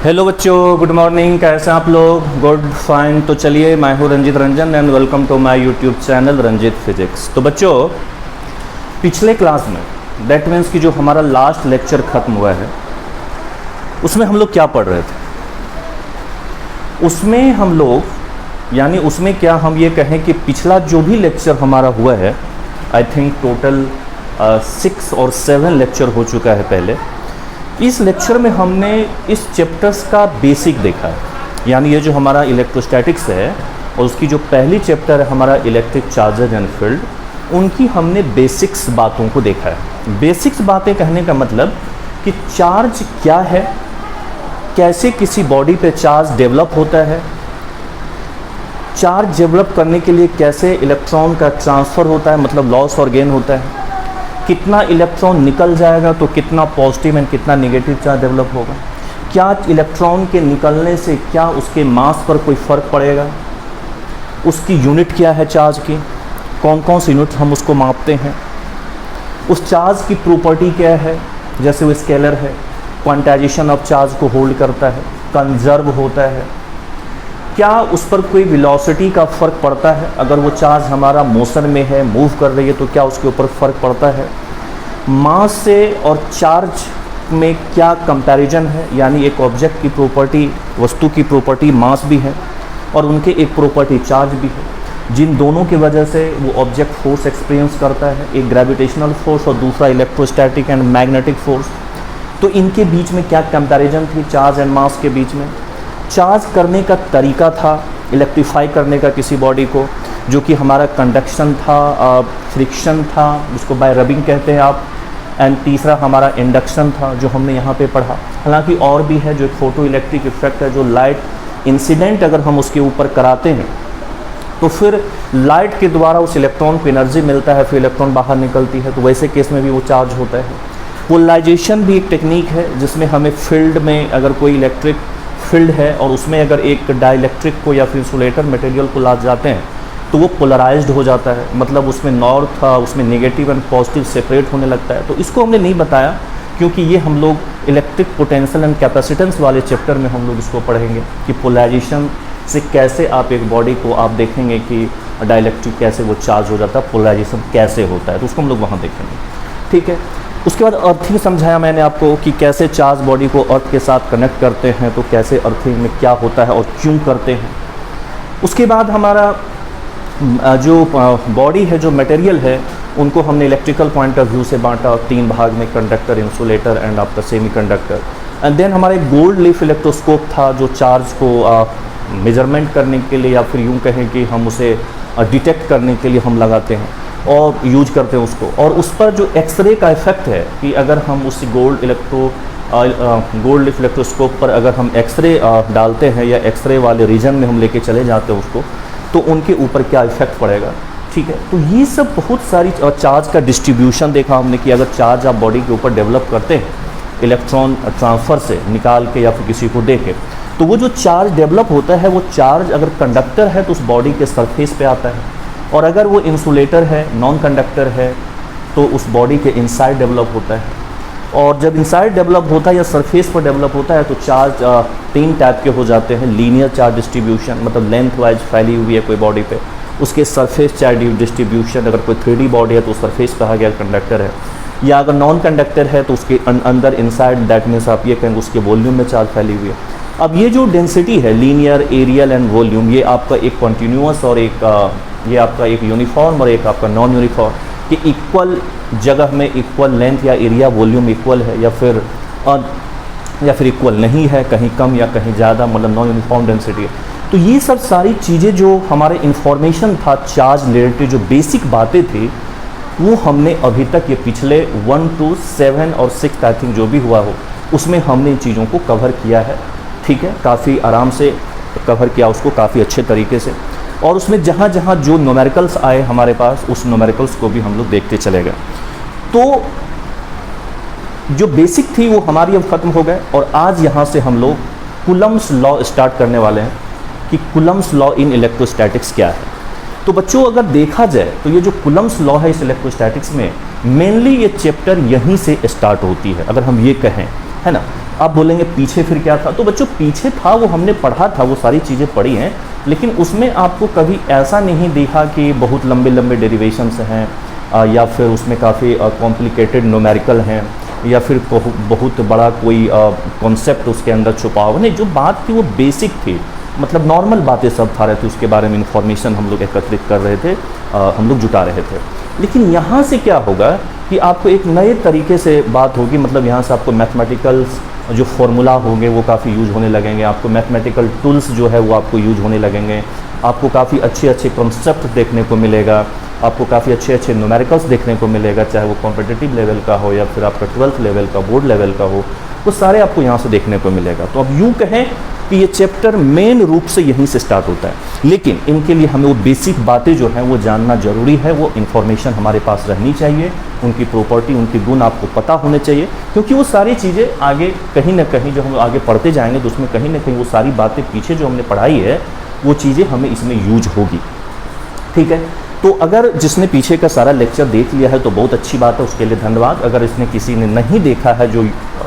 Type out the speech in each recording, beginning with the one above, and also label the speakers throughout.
Speaker 1: Hello बच्चों, good morning. कैसे हैं आप लोग? Good, fine. तो चलिए, मैं हूँ Ranjit Ranjan and welcome to my YouTube channel Ranjit physics. तो बच्चों, पिछले क्लास में दैट मीन्स कि जो हमारा लास्ट लेक्चर ख़त्म हुआ है उसमें हम लोग क्या पढ़ रहे थे? उसमें हम लोग यानी उसमें क्या हम ये कहें कि पिछला जो भी लेक्चर हमारा हुआ है, आई थिंक टोटल 6 और 7 लेक्चर हो चुका है पहले। इस लेक्चर में हमने इस चैप्टर्स का बेसिक देखा है, यानी ये जो हमारा इलेक्ट्रोस्टैटिक्स है और उसकी जो पहली चैप्टर है हमारा इलेक्ट्रिक चार्जेज एंड फील्ड, उनकी हमने बेसिक्स बातों को देखा है। बेसिक्स बातें कहने का मतलब कि चार्ज क्या है, कैसे किसी बॉडी पे चार्ज डेवलप होता है, चार्ज डेवलप करने के लिए कैसे इलेक्ट्रॉन का ट्रांसफ़र होता है, मतलब लॉस और गेन होता है, कितना इलेक्ट्रॉन निकल जाएगा तो कितना पॉजिटिव एंड कितना नेगेटिव चार्ज डेवलप होगा, क्या इलेक्ट्रॉन के निकलने से क्या उसके मास पर कोई फ़र्क पड़ेगा, उसकी यूनिट क्या है चार्ज की, कौन कौन सी यूनिट हम उसको मापते हैं, उस चार्ज की प्रॉपर्टी क्या है, जैसे वो स्केलर है, क्वांटाइजेशन ऑफ चार्ज को होल्ड करता है, कंजर्व होता है, क्या उस पर कोई वेलोसिटी का फ़र्क पड़ता है, अगर वो चार्ज हमारा मोशन में है, मूव कर रही है तो क्या उसके ऊपर फ़र्क पड़ता है, मास से और चार्ज में क्या कंपैरिजन है, यानी एक ऑब्जेक्ट की प्रॉपर्टी, वस्तु की प्रॉपर्टी मास भी है और उनके एक प्रॉपर्टी चार्ज भी है, जिन दोनों की वजह से वो ऑब्जेक्ट फोर्स एक्सपीरियंस करता है, एक ग्रेविटेशनल फोर्स और दूसरा इलेक्ट्रोस्टैटिक एंड मैग्नेटिक फोर्स। तो इनके बीच में क्या कंपैरिजन थी चार्ज एंड मास के बीच में? चार्ज करने का तरीका था इलेक्ट्रीफाई करने का किसी बॉडी को, जो कि हमारा कंडक्शन था, फ्रिक्शन था जिसको बाय रबिंग कहते हैं आप, एंड तीसरा हमारा इंडक्शन था जो हमने यहाँ पे पढ़ा। हालांकि और भी है, जो एक फोटो इलेक्ट्रिक इफेक्ट है, जो लाइट इंसिडेंट अगर हम उसके ऊपर कराते हैं तो फिर लाइट के द्वारा उस इलेक्ट्रॉन को एनर्जी मिलता है, फिर इलेक्ट्रॉन बाहर निकलती है, तो वैसे केस में भी वो चार्ज होता है। पोलराइजेशन भी एक टेक्निक है जिसमें हमें फील्ड में अगर कोई इलेक्ट्रिक फील्ड है और उसमें अगर एक डाइलेक्ट्रिक को या फिर इंसुलेटर मटेरियल को ला जाते हैं तो वो पोलराइज्ड हो जाता है, मतलब उसमें नॉर्थ उसमें नेगेटिव एंड पॉजिटिव सेपरेट होने लगता है। तो इसको हमने नहीं बताया क्योंकि ये हम लोग इलेक्ट्रिक पोटेंशियल एंड कैपेसिटेंस वाले चैप्टर में हम लोग इसको पढ़ेंगे कि पोलराइजेशन से कैसे आप एक बॉडी को आप देखेंगे कि डाइलेक्ट्रिक कैसे वो चार्ज हो जाता है, पोलराइजेशन कैसे होता है, तो उसको हम लोग वहाँ देखेंगे। ठीक है। उसके बाद अर्थिंग समझाया मैंने आपको कि कैसे चार्ज बॉडी को अर्थ के साथ कनेक्ट करते हैं, तो कैसे अर्थिंग में क्या होता है और क्यों करते हैं। उसके बाद हमारा जो बॉडी है, जो मटेरियल है, उनको हमने इलेक्ट्रिकल पॉइंट ऑफ व्यू से बांटा 3 भाग में, कंडक्टर, इंसुलेटर एंड आपका सेमीकंडक्टर। एंड देन हमारा एक गोल्ड लीफ इलेक्ट्रोस्कोप था जो चार्ज को मेजरमेंट करने के लिए या फिर यूँ कहें कि हम उसे डिटेक्ट करने के लिए हम लगाते हैं और यूज करते हैं उसको, और उस पर जो एक्सरे का इफेक्ट है कि अगर हम उस गोल्ड लीफ इलेक्ट्रोस्कोप पर अगर हम एक्सरे डालते हैं या एक्सरे वाले रीजन में हम लेके चले जाते हैं उसको, तो उनके ऊपर क्या इफेक्ट पड़ेगा। ठीक है। तो ये सब बहुत सारी, और चार्ज का डिस्ट्रीब्यूशन देखा हमने कि अगर चार्ज आप बॉडी के ऊपर डेवलप करते हैं इलेक्ट्रॉन ट्रांसफ़र से निकाल के या फिर किसी को दे के, तो वो जो चार्ज डेवलप होता है वो चार्ज अगर कंडक्टर है तो उस बॉडी के सरफेस पे आता है, और अगर वो इंसुलेटर है, नॉन कंडक्टर है, तो उस बॉडी के इनसाइड डेवलप होता है। और जब इनसाइड डेवलप होता है या सरफेस पर डेवलप होता है तो चार्ज 3 टाइप के हो जाते हैं। लीनियर चार्ज डिस्ट्रीब्यूशन, मतलब लेंथ वाइज फैली हुई है कोई बॉडी पे, उसके सरफेस चार्ज डिस्ट्रीब्यूशन, अगर कोई 3D बॉडी है तो सरफेस कहा गया कंडक्टर है, या अगर नॉन कंडक्टर है तो उसके अंदर इनसाइड, दैट मीन्स आप ये कहेंगे उसके वॉल्यूम में चार्ज फैली हुई है। अब ये जो डेंसिटी है, लीनियर, एरियल एंड वॉल्यूम, ये आपका एक कॉन्टीन्यूअस और एक ये आपका एक यूनिफॉर्म और एक आपका नॉन यूनिफॉर्म, कि इक्वल जगह में इक्वल लेंथ या एरिया वॉल्यूम इक्वल है या फिर इक्वल नहीं है, कहीं कम या कहीं ज़्यादा, मतलब नॉन यूनिफॉर्म डेंसिटी है। तो ये सब सारी चीज़ें जो हमारे इन्फॉर्मेशन था चार्ज रिलेटेड, जो बेसिक बातें थी, वो हमने अभी तक ये पिछले 1 to 7 और 6 आई थिंक जो भी हुआ हो उसमें हमने इन चीज़ों को कवर किया है। ठीक है, काफ़ी आराम से कवर किया उसको, काफ़ी अच्छे तरीके से, और उसमें जहाँ जहाँ जो न्यूमेरिकल्स आए हमारे पास उस न्यूमेरिकल्स को भी हम लोग देखते चले गए। तो जो बेसिक थी वो हमारी अब ख़त्म हो गए, और आज यहाँ से हम लोग कूलम्ब्स लॉ स्टार्ट करने वाले हैं कि कूलम्ब्स लॉ इन इलेक्ट्रोस्टैटिक्स क्या है। तो बच्चों अगर देखा जाए तो ये जो कूलम्ब्स लॉ है इस इलेक्ट्रोस्टैटिक्स में, मेनली ये चैप्टर यहीं से स्टार्ट होती है, अगर हम ये कहें, है ना। आप बोलेंगे पीछे फिर क्या था, तो बच्चों पीछे था वो हमने पढ़ा था, वो सारी चीज़ें पढ़ी हैं, लेकिन उसमें आपको कभी ऐसा नहीं देखा कि बहुत लंबे लंबे डेरिवेशंस हैं या फिर उसमें काफ़ी कॉम्प्लिकेटेड न्यूमेरिकल हैं या फिर बहुत बड़ा कोई कॉन्सेप्ट उसके अंदर छुपा हुआ नहीं। जो बात थी वो बेसिक थी, मतलब नॉर्मल बातें सब था रहे थे, उसके बारे में इंफॉर्मेशन हम लोग एकत्रित कर रहे थे, हम लोग जुटा रहे थे। लेकिन यहाँ से क्या होगा कि आपको एक नए तरीके से बात होगी, मतलब यहाँ से आपको मैथमेटिकल्स जो फॉर्मूला होंगे वो काफ़ी यूज होने लगेंगे, आपको मैथमेटिकल टूल्स जो है वो आपको यूज होने लगेंगे, आपको काफ़ी अच्छे अच्छे कॉन्सेप्ट देखने को मिलेगा, आपको काफ़ी अच्छे अच्छे न्यूमेरिकल्स देखने को मिलेगा, चाहे वो कॉम्पिटिटिव लेवल का हो या फिर आपका 12th लेवल का, बोर्ड लेवल का हो, वो सारे आपको यहाँ से देखने को मिलेगा। तो अब यूँ कहें कि ये चैप्टर मेन रूप से यहीं से स्टार्ट होता है, लेकिन इनके लिए हमें वो बेसिक बातें जो हैं वो जानना ज़रूरी है, वो इन्फॉर्मेशन हमारे पास रहनी चाहिए, उनकी प्रॉपर्टी, उनकी गुण आपको पता होने चाहिए, क्योंकि वो सारी चीज़ें आगे कहीं ना कहीं जो हम आगे पढ़ते जाएंगे तो उसमें कहीं ना कहीं वो सारी बातें पीछे जो हमने पढ़ाई है वो चीज़ें हमें इसमें यूज होगी। ठीक है, तो अगर जिसने पीछे का सारा लेक्चर देख लिया है तो बहुत अच्छी बात है, उसके लिए धन्यवाद। अगर इसने किसी ने नहीं देखा है जो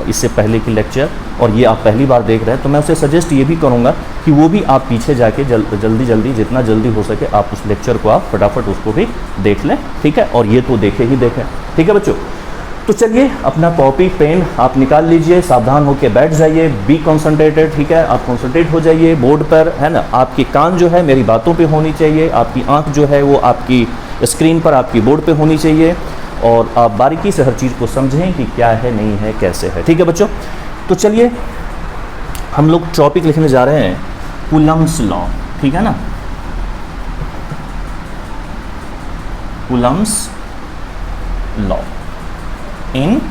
Speaker 1: इससे पहले की लेक्चर और ये आप पहली बार देख रहे हैं, तो मैं उसे सजेस्ट ये भी करूँगा कि वो भी आप पीछे जाके जल्दी जितना जल्दी हो सके आप उस लेक्चर को आप फटाफट उसको भी देख लें। ठीक है, और ये तो देखे ही देखें। ठीक है बच्चों, तो चलिए अपना कॉपी पेन आप निकाल लीजिए, सावधान होकर बैठ जाइए, बी कॉन्सनट्रेटेड। ठीक है, आप कॉन्सनट्रेट हो जाइए बोर्ड पर, है ना। आपकी कान जो है मेरी बातों पे होनी चाहिए, आपकी आंख जो है वो आपकी स्क्रीन पर, आपकी बोर्ड पे होनी चाहिए, और आप बारीकी से हर चीज़ को समझें कि क्या है, नहीं है, कैसे है। ठीक है बच्चों, तो चलिए हम लोग टॉपिक लिखने जा रहे हैं कूलम्स लॉ। ठीक है ना, कूलम्स लॉ इन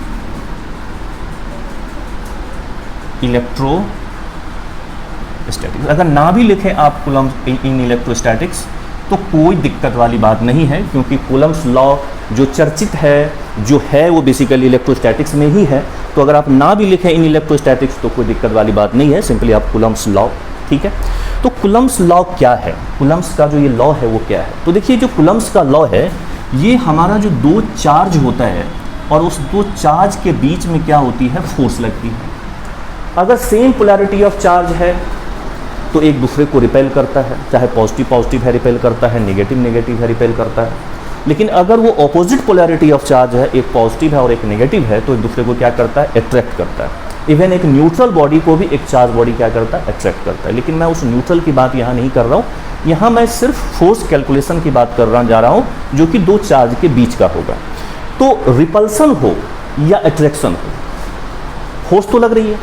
Speaker 1: इलेक्ट्रोस्टैटिक्स। अगर ना भी लिखें आप कूलम्स इन इलेक्ट्रोस्टैटिक्स तो कोई दिक्कत वाली बात नहीं है, क्योंकि कूलम्स लॉ जो चर्चित है, जो है वो बेसिकली इलेक्ट्रोस्टैटिक्स में ही है। तो अगर आप ना भी लिखें इन इलेक्ट्रोस्टैटिक्स तो कोई दिक्कत वाली बात नहीं है, सिंपली आप कूलम्स लॉ। ठीक है, तो कूलम्स लॉ क्या है, कूलम्स का जो ये लॉ है वो क्या है। तो देखिए जो कूलम्स का लॉ है, ये हमारा जो दो चार्ज होता है और उस दो चार्ज के बीच में क्या होती है, फोर्स लगती है। अगर सेम पोलैरिटी ऑफ चार्ज है तो एक दूसरे को रिपेल करता है, चाहे पॉजिटिव पॉजिटिव है रिपेल करता है, नेगेटिव नेगेटिव है रिपेल करता है। लेकिन अगर वो ऑपोजिट पोलैरिटी ऑफ चार्ज है, एक पॉजिटिव है और एक नेगेटिव है, तो एक दूसरे को क्या करता है, अट्रैक्ट करता है। इवन एक न्यूट्रल बॉडी को भी एक चार्ज बॉडी क्या करता है, अट्रैक्ट करता है। लेकिन मैं उस न्यूट्रल की बात यहाँ नहीं कर रहा हूँ, यहाँ मैं सिर्फ फोर्स कैलकुलेशन की बात कर जा रहा हूँ, जो कि दो चार्ज के बीच का होगा। तो रिपल्सन हो या अट्रैक्शन हो, फोर्स तो लग रही है,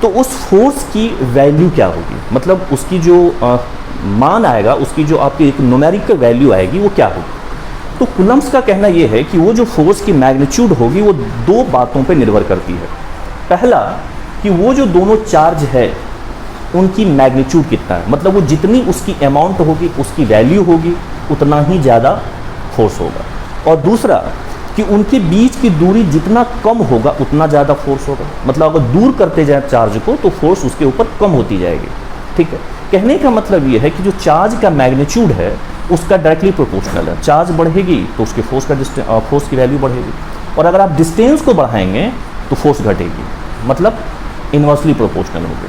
Speaker 1: तो उस फोर्स की वैल्यू क्या होगी, मतलब उसकी जो मान आएगा, उसकी जो आपकी एक न्यूमेरिकल वैल्यू आएगी वो क्या होगी। तो कूलम्स का कहना ये है कि वो जो फोर्स की मैग्नीट्यूड होगी वो दो बातों पे निर्भर करती है। पहला कि वो जो दोनों चार्ज है उनकी मैग्नीट्यूड कितना है, मतलब वो जितनी उसकी अमाउंट होगी, उसकी वैल्यू होगी, उतना ही ज़्यादा फोर्स होगा। और दूसरा कि उनके बीच की दूरी जितना कम होगा उतना ज़्यादा फोर्स होगा, मतलब अगर दूर करते जाए चार्ज को तो फोर्स उसके ऊपर कम होती जाएगी। ठीक है, कहने का मतलब ये है कि जो चार्ज का मैग्नीट्यूड है उसका डायरेक्टली प्रोपोर्शनल है। चार्ज बढ़ेगी तो उसके फोर्स की वैल्यू बढ़ेगी, और अगर आप डिस्टेंस को बढ़ाएंगे तो फोर्स घटेगी, मतलब इन्वर्सली प्रोपोर्शनल होगी।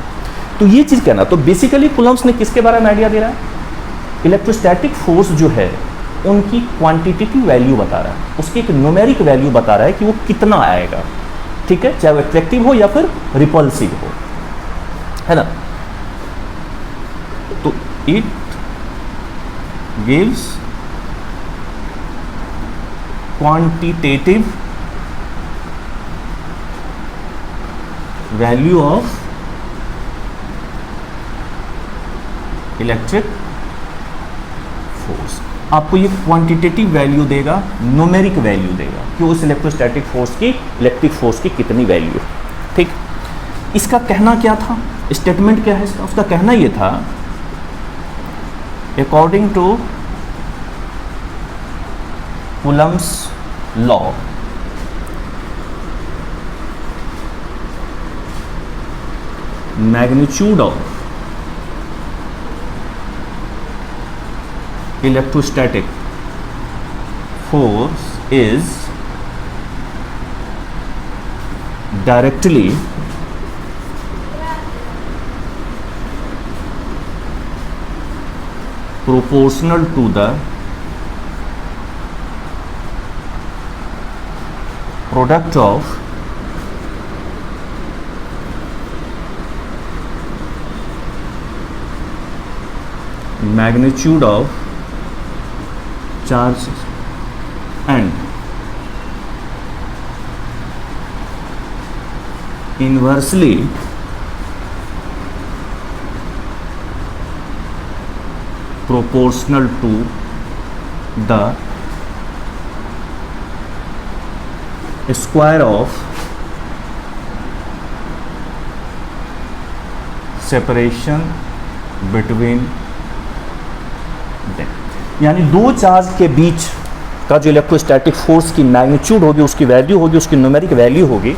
Speaker 1: तो ये चीज़ कहना, तो बेसिकली कूलम्स ने किसके बारे में आइडिया दे रहा है, इलेक्ट्रोस्टैटिक फोर्स जो है उनकी क्वांटिटेटिव वैल्यू बता रहा है, उसकी एक न्यूमेरिक वैल्यू बता रहा है कि वो कितना आएगा। ठीक है, चाहे वो अट्रैक्टिव हो या फिर रिपल्सिव हो, है ना। तो it gives quantitative value of electric force. आपको ये क्वांटिटेटिव वैल्यू देगा, न्यूमेरिक वैल्यू देगा कि उस इलेक्ट्रोस्टैटिक फोर्स की, इलेक्ट्रिक फोर्स की कितनी वैल्यू है। ठीक, इसका कहना क्या था, स्टेटमेंट क्या है इसका, उसका कहना ये था according to Coulomb's law magnitude of electrostatic force is directly proportional to the product of magnitude of charges and inversely proportional to the square of separation between them। यानी दो चार्ज के बीच का जो इलेक्ट्रोस्टैटिक फोर्स की magnitude होगी, उसकी value होगी, उसकी न्यूमेरिक वैल्यू होगी,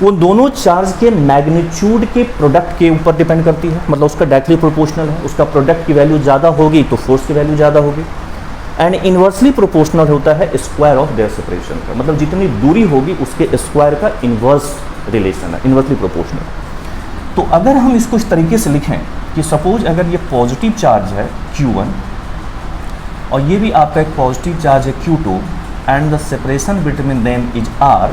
Speaker 1: वो दोनों चार्ज के मैग्नीट्यूड के प्रोडक्ट के ऊपर डिपेंड करती है। मतलब उसका डायरेक्टली प्रोपोर्शनल है, उसका प्रोडक्ट की वैल्यू ज़्यादा होगी तो फोर्स की वैल्यू ज़्यादा होगी। एंड इन्वर्सली प्रोपोर्शनल होता है स्क्वायर ऑफ देयर सेपरेशन का, मतलब जितनी दूरी होगी उसके स्क्वायर का इन्वर्स रिलेशन है, इन्वर्सली प्रोपोर्शनल। तो अगर हम इसको इस तरीके से लिखें कि सपोज अगर ये पॉजिटिव चार्ज है Q1 और ये भी आपका एक पॉजिटिव चार्ज है Q2 and the separation between them is R,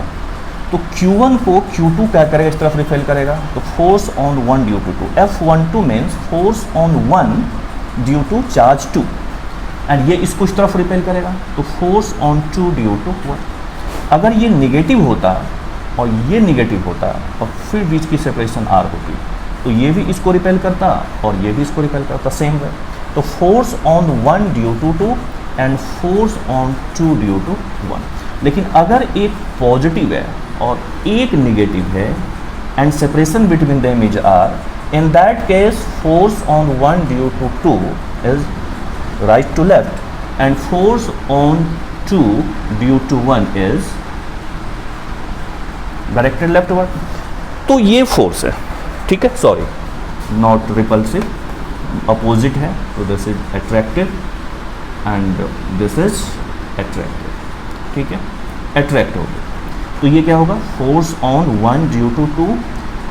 Speaker 1: तो Q1 को Q2 क्या करेगा, इस तरफ रिपेल करेगा, तो force on 1 due to 2, F12 means force on 1 due to charge 2, and ये इसको इस तरफ रिपेल करेगा तो फोर्स ऑन 2 ड्यू टू 1। अगर ये निगेटिव होता और ये निगेटिव होता और फिर बीच की सेपरेशन R होती तो ये भी इसको रिपेल करता और ये भी इसको रिपेल करता, सेम वे। तो force on 1 due to 2 and force on 2 due to 1। लेकिन अगर एक पॉजिटिव है और एक निगेटिव है and separation between them is R, in that case force on 1 due to 2 is right to left and force on 2 due to 1 is directed leftward. तो ये force है, ठीक है, सॉरी नॉट रिपल्सिव, अपोजिट है, तो this is attractive and this is attractive, ठीक है, attract हो गया। तो ये क्या होगा, force on 1 due to 2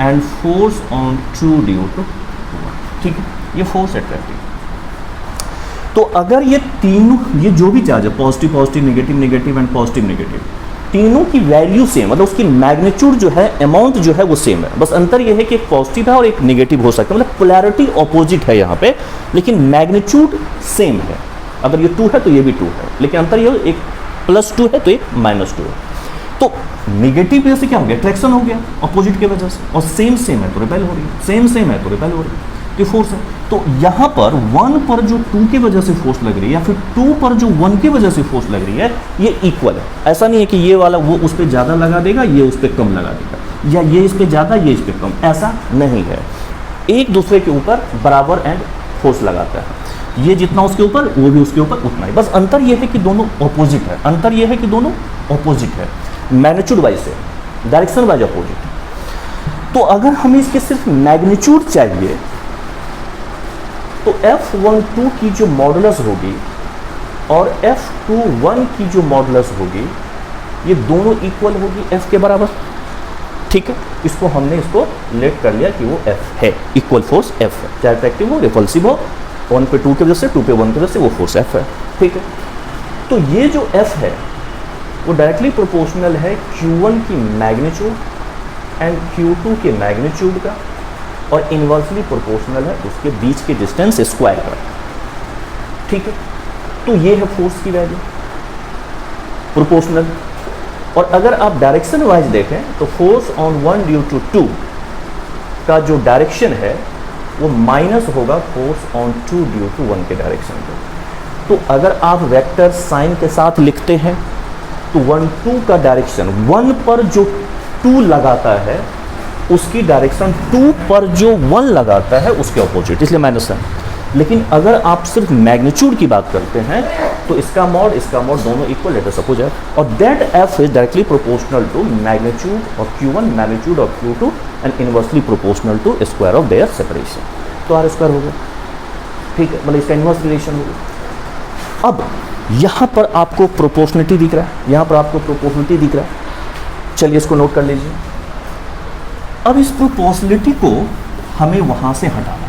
Speaker 1: and force on 2 due to 1, ठीक है, ये फोर्स अट्रैक्टिव। तो अगर ये तीनों, ये जो भी चार्ज है, positive positive, negative negative and positive negative, तीनों की वैल्यू सेम, मतलब उसकी मैग्नीट्यूड जो है, अमाउंट जो है वो सेम है, बस अंतर ये है कि एक पॉजिटिव है और एक नेगेटिव हो सकता है, मतलब पोलैरिटी ऑपोजिट है यहाँ पे, लेकिन मैग्नीट्यूड सेम है। अगर ये 2 है तो ये भी 2 है, लेकिन अंतर ये एक +2 है तो एक -2 है। तो नेगेटिव वजह से क्या हो गया, अट्रैक्शन हो गया अपोजिट की वजह से, और सेम है तो रिपेल हो रही है, सेम है तो रिपेल हो रही है, ये फोर्स है। तो यहाँ पर 1 पर जो 2 की वजह से फोर्स लग रही है या फिर 2 पर जो 1 की वजह से फोर्स लग रही है, ये इक्वल है। ऐसा नहीं है कि ये वाला वो उस पर ज़्यादा लगा देगा, ये उस पर कम लगा देगा, या ये इस पर ज़्यादा ये इस पर कम, ऐसा नहीं है। एक दूसरे के ऊपर बराबर एंड फोर्स लगाता है, ये जितना उसके ऊपर वो भी उसके ऊपर उतना ही, बस अंतर ये है कि दोनों ऑपोजिट है, अंतर ये है कि दोनों ऑपोजिट है, मैग्नीट्यूड वाइज से, डायरेक्शन वाइज ऑपोजिट। तो अगर हमें इसके सिर्फ मैग्नीट्यूड चाहिए तो F12 की जो मॉडुलस होगी और F21 की जो मॉडुलस होगी, ये दोनों इक्वल होगी F के बराबर, ठीक है। इसको हमने इसको लेट कर लिया कि वो F है, इक्वल फोर्स F है, चाहे अट्रैक्टिव हो, रिपल्सिव हो, 1 पे 2 की वजह से, 2 पे 1 की वजह से, वो फोर्स F है, ठीक है। तो ये जो F है वो डायरेक्टली प्रोपोर्शनल है Q1 की मैग्नीट्यूड एंड Q2 के मैग्नीट्यूड का, और इन्वर्सली प्रोपोर्शनल है उसके बीच के डिस्टेंस स्क्वायर का, ठीक है। तो ये है फोर्स की वैल्यू प्रोपोर्शनल। और अगर आप डायरेक्शन वाइज देखें तो फोर्स ऑन 1 ड्यू टू 2 का जो डायरेक्शन है वो माइनस होगा फोर्स ऑन 2 ड्यू टू 1 के डायरेक्शन पे। तो अगर आप वेक्टर साइन के साथ लिखते हैं तो 1 2 का डायरेक्शन, 1 पर जो 2 लगाता है उसकी डायरेक्शन 2 पर जो 1 लगाता है उसके ऑपोजिट, इसलिए माइनस है। लेकिन अगर आप सिर्फ मैग्नीट्यूड की बात करते हैं तो इसका मॉड दोनों इक्वल लेटर सपोज है, और that F is directly proportional to magnitude of Q1, magnitude of Q2 and inversely proportional to square of their separation. तो R स्क्वायर हो गया, ठीक है, मतलब इसका इनवर्स रिलेशन हो गया। अब यहाँ पर आपको प्रोपोर्शनलिटी दिख रहा है, यहाँ पर आपको प्रोपोर्शनलिटी दिख रहा है, चलिए इसको नोट कर लीजिए। अब इस प्रोपोर्शनलिटी को हमें वहाँ से हटाना,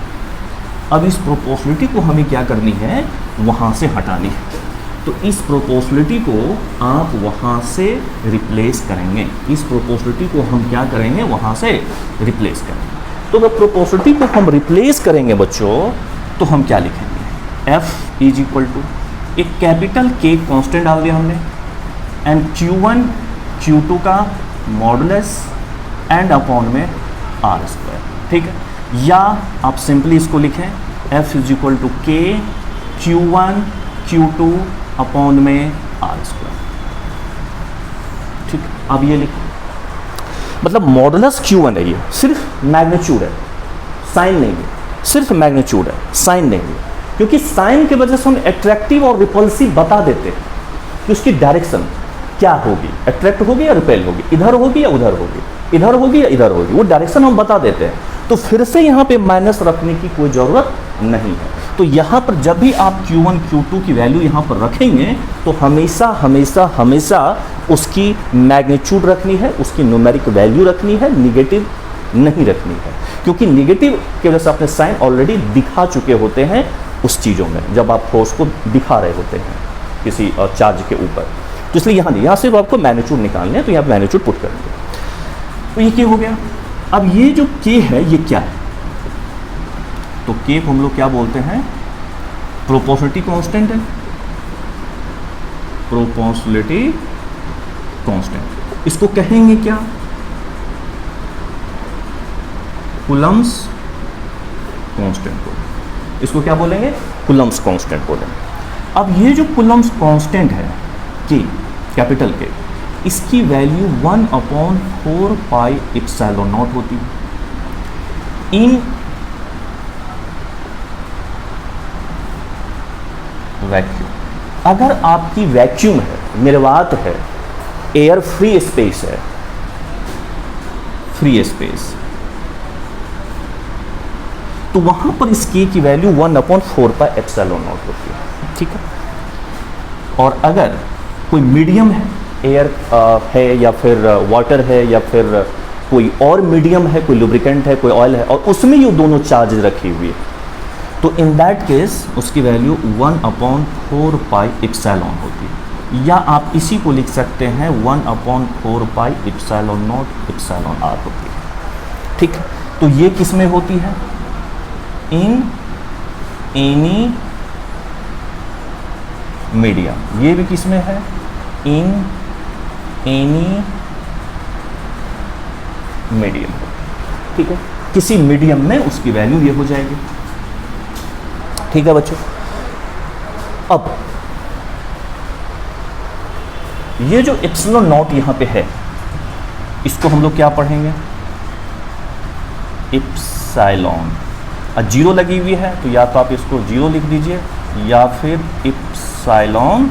Speaker 1: अब इस प्रोपोर्शनलिटी को हमें क्या करनी है, वहाँ से हटानी है। तो इस प्रोपोर्शनलिटी को आप वहाँ से रिप्लेस करेंगे, इस प्रोपोर्शनलिटी को हम क्या करेंगे, वहाँ से रिप्लेस करेंगे। तो जब प्रोपोर्शनलिटी को हम रिप्लेस करेंगे बच्चों, तो हम क्या लिखेंगे, F इज इक्वल टू एक कैपिटल K कांस्टेंट डाल दिया हमने, एंड Q1 Q2 का मॉडुलस एंड अपॉन में R स्क्वायर, ठीक है। या आप सिंपली इसको लिखें F is equal to K Q1 Q2 upon में R स्क्वायर, ठीक है। अब ये लिखो, मतलब मॉडुलस Q1 है, ये सिर्फ मैग्नीट्यूड है, साइन नहीं है, सिर्फ मैग्नीट्यूड है, साइन नहीं है, क्योंकि साइन की वजह से हम एट्रैक्टिव और रिपल्सिव बता देते हैं कि उसकी डायरेक्शन क्या होगी, अट्रैक्ट होगी या रिपेल होगी, इधर होगी या उधर होगी, इधर होगी या इधर होगी, वो डायरेक्शन हम बता देते हैं। तो फिर से यहाँ पे माइनस रखने की कोई ज़रूरत नहीं है। तो यहाँ पर जब भी आप Q1 Q2 की वैल्यू यहाँ पर रखेंगे, तो हमेशा हमेशा हमेशा उसकी मैग्नीट्यूड रखनी है, उसकी न्यूमेरिक वैल्यू रखनी है, निगेटिव नहीं रखनी है, क्योंकि निगेटिव की वजह से आपने साइन ऑलरेडी दिखा चुके होते हैं उस चीज़ों में, जब आप फोर्स को दिखा रहे होते हैं किसी चार्ज के ऊपर। तो इसलिए यहाँ नहीं, यहाँ सिर्फ आपको मैग्नीट्यूड निकालने हैं, तो यहाँ मैग्नीट्यूड पुट करेंगे। तो ये क्या हो गया। अब ये जो K है ये क्या है, तो K को हम लोग क्या बोलते हैं, प्रोपोर्शनलिटी कांस्टेंट है, प्रोपोर्शनलिटी कांस्टेंट। इसको कहेंगे क्या, कूलम्स कांस्टेंट को, इसको क्या बोलेंगे, कूलम्स कांस्टेंट बोलेंगे। अब ये जो कूलम्स कांस्टेंट है K, कैपिटल K, इसकी वैल्यू 1/4 पाई एप्सिलॉन नॉट होती है। इन वैक्यूम, अगर आपकी वैक्यूम है, निर्वात है, एयर फ्री स्पेस है, फ्री स्पेस, तो वहां पर इस K की वैल्यू 1/4 पाई एप्सिलॉन नॉट होती है, ठीक है। और अगर कोई मीडियम है, एयर है या फिर वाटर है या फिर कोई और मीडियम है, कोई लुब्रिकेंट है, कोई ऑयल है, और उसमें ये दोनों चार्जेस रखी हुई है, तो इन दैट केस उसकी वैल्यू 1/4 पाई एप्सिलॉन होती है। या आप इसी को लिख सकते हैं 1/4 pi epsilon nought epsilon R होती है, ठीक है। तो ये किस में होती है, इन एनी मीडियम, ये भी किस में है, इन एनी मीडियम, ठीक है। किसी मीडियम में उसकी वैल्यू ये हो जाएगी, ठीक है बच्चों। अब ये जो एप्सिलॉन नॉट यहां पे है, इसको हम लोग क्या पढ़ेंगे, एप्सिलॉन। जीरो लगी हुई है तो या तो आप इसको जीरो लिख दीजिए या फिर एप्सिलॉन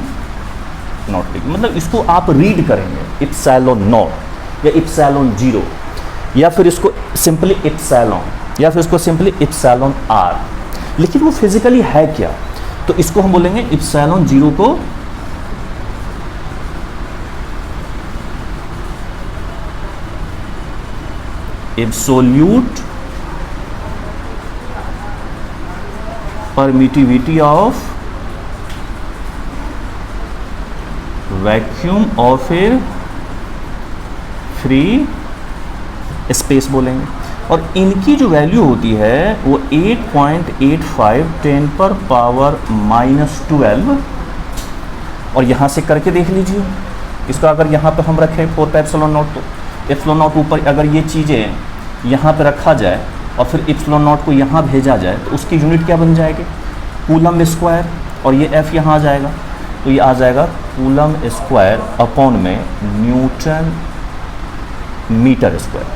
Speaker 1: नॉट लिखिए, मतलब इसको आप रीड करेंगे एप्सिलॉन नॉट या एप्सिलॉन जीरो, या फिर इसको सिंपली एप्सिलॉन, या फिर इसको सिंपली एप्सिलॉन R। लेकिन वो फिजिकली है क्या, तो इसको हम बोलेंगे एप्सिलॉन जीरो को एब्सोल्यूट परमिटिविटी ऑफ वैक्यूम और फिर फ्री स्पेस बोलेंगे। और इनकी जो वैल्यू होती है वो 8.85 10⁻⁻12। और यहाँ से करके देख लीजिए, इसका अगर यहाँ पे हम रखें 4 पाई एप्सिलॉन नॉट, तो एप्सिलॉन नॉट ऊपर अगर ये चीज़ें यहाँ पे रखा जाए और फिर एप्सिलॉन नॉट को यहाँ भेजा जाए, तो उसकी यूनिट क्या बन जाएगी, कूलम स्क्वायर। और ये F यहाँ आ जाएगा, तो ये आ जाएगा कूलम स्क्वायर अपॉन में न्यूटन मीटर स्क्वायर।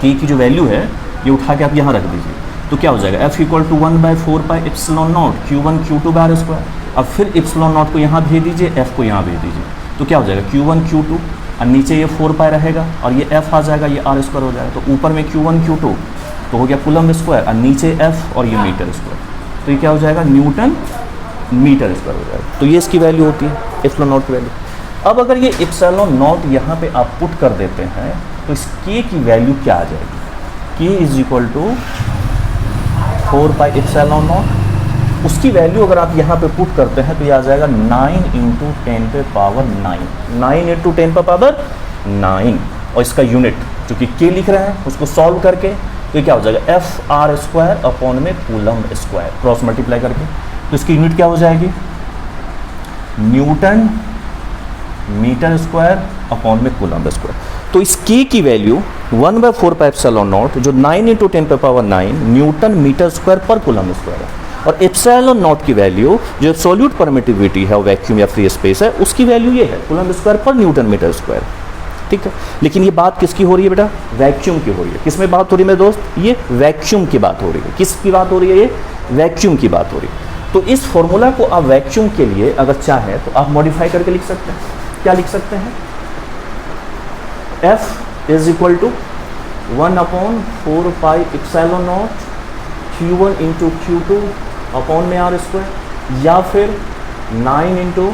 Speaker 1: K की जो वैल्यू है ये उठा के आप यहाँ रख दीजिए, तो क्या हो जाएगा, F equal to 1/4 pi epsilon not Q1 Q2 बार स्क्वायर। अब फिर एप्सिलॉन नॉट को यहाँ भेज दीजिए, F को यहाँ भेज दीजिए, तो क्या हो जाएगा Q1 Q2, और नीचे ये 4 पाई रहेगा और ये F आ जाएगा, ये R स्क्वायर हो जाएगा। तो ऊपर में Q1 Q2 तो हो गया कूलम स्क्वायर, और नीचे F और ये मीटर स्क्वायर, तो ये क्या हो जाएगा, न्यूटन मीटर स्क्वायर हो जाएगा। तो ये इसकी वैल्यू होती है एप्सिलॉन नॉट की वैल्यू। अब अगर ये एप्सिलॉन नॉट यहाँ पे आप पुट कर देते हैं, तो इस K की वैल्यू क्या आ जाएगी, K is equal to 4 pi epsilon nought. उसकी वैल्यू अगर आप यहाँ पे पुट करते हैं तो ये आ जाएगा 9 इंटू 10 पे पावर 9 इंटू 10 पे पावर 9, और इसका यूनिट चूँकि के लिख रहे हैं उसको सॉल्व करके तो ये क्या हो जाएगा एफ आर स्क्वायर अपॉन में कूलम्ब स्क्वायर, क्रॉस मल्टीप्लाई करके तो इसकी यूनिट क्या हो जाएगी न्यूटन मीटर स्क्वायर अपॉन में कूलम्ब स्क्वायर। तो इस के की वैल्यू 1/4 पाई एप्सिलॉन नॉट जो 9 इंटू 10 पे पावर 9 न्यूटन मीटर स्क्वायर पर कूलम्ब स्क्वायर है, और एप्सिलॉन नॉट की वैल्यू जो एब्सोल्यूट परमिटिविटी है वैक्यूम या फ्री स्पेस है उसकी वैल्यू ये है कूलम्ब स्क्वायर पर न्यूटन मीटर स्क्वायर। ठीक है, लेकिन ये बात किसकी हो रही है बेटा, वैक्यूम की हो रही है। किस में बात हो रही है मेरे दोस्त, ये वैक्यूम की बात हो रही है। किसकी बात हो रही है, ये वैक्यूम की बात हो रही है। तो इस फॉर्मूला को आप वैक्यूम के लिए अगर चाहें तो आप मॉडिफाई करके लिख सकते हैं। क्या लिख सकते हैं, F is equal to 1/4 pi epsilon not Q1 into Q2 upon में आर स्क्वायर, या फिर 9 इंटू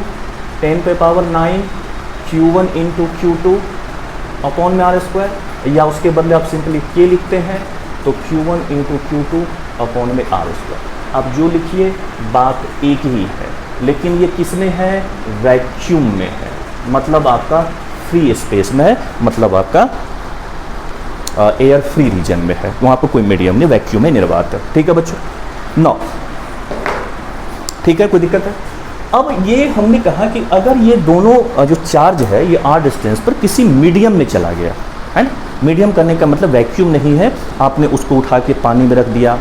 Speaker 1: 10 पे power 9 Q1 into Q2 upon में आर स्क्वायर, या उसके बदले आप सिंपली के लिखते हैं तो Q1 इंटू Q2 अपॉन में आर स्क्वायर। आप जो लिखिए बात एक ही है, लेकिन ये किस में है, वैक्यूम में है, मतलब आपका फ्री स्पेस में है, मतलब आपका एयर फ्री रीजन में है, वहाँ पर कोई मीडियम नहीं, वैक्यूम में निर्वात है। ठीक है बच्चों, नो ठीक है, कोई दिक्कत है। अब ये हमने कहा कि अगर ये दोनों जो चार्ज है ये r डिस्टेंस पर किसी मीडियम में चला गया है ना, मीडियम करने का मतलब वैक्यूम नहीं है, आपने उसको उठा के पानी में रख दिया,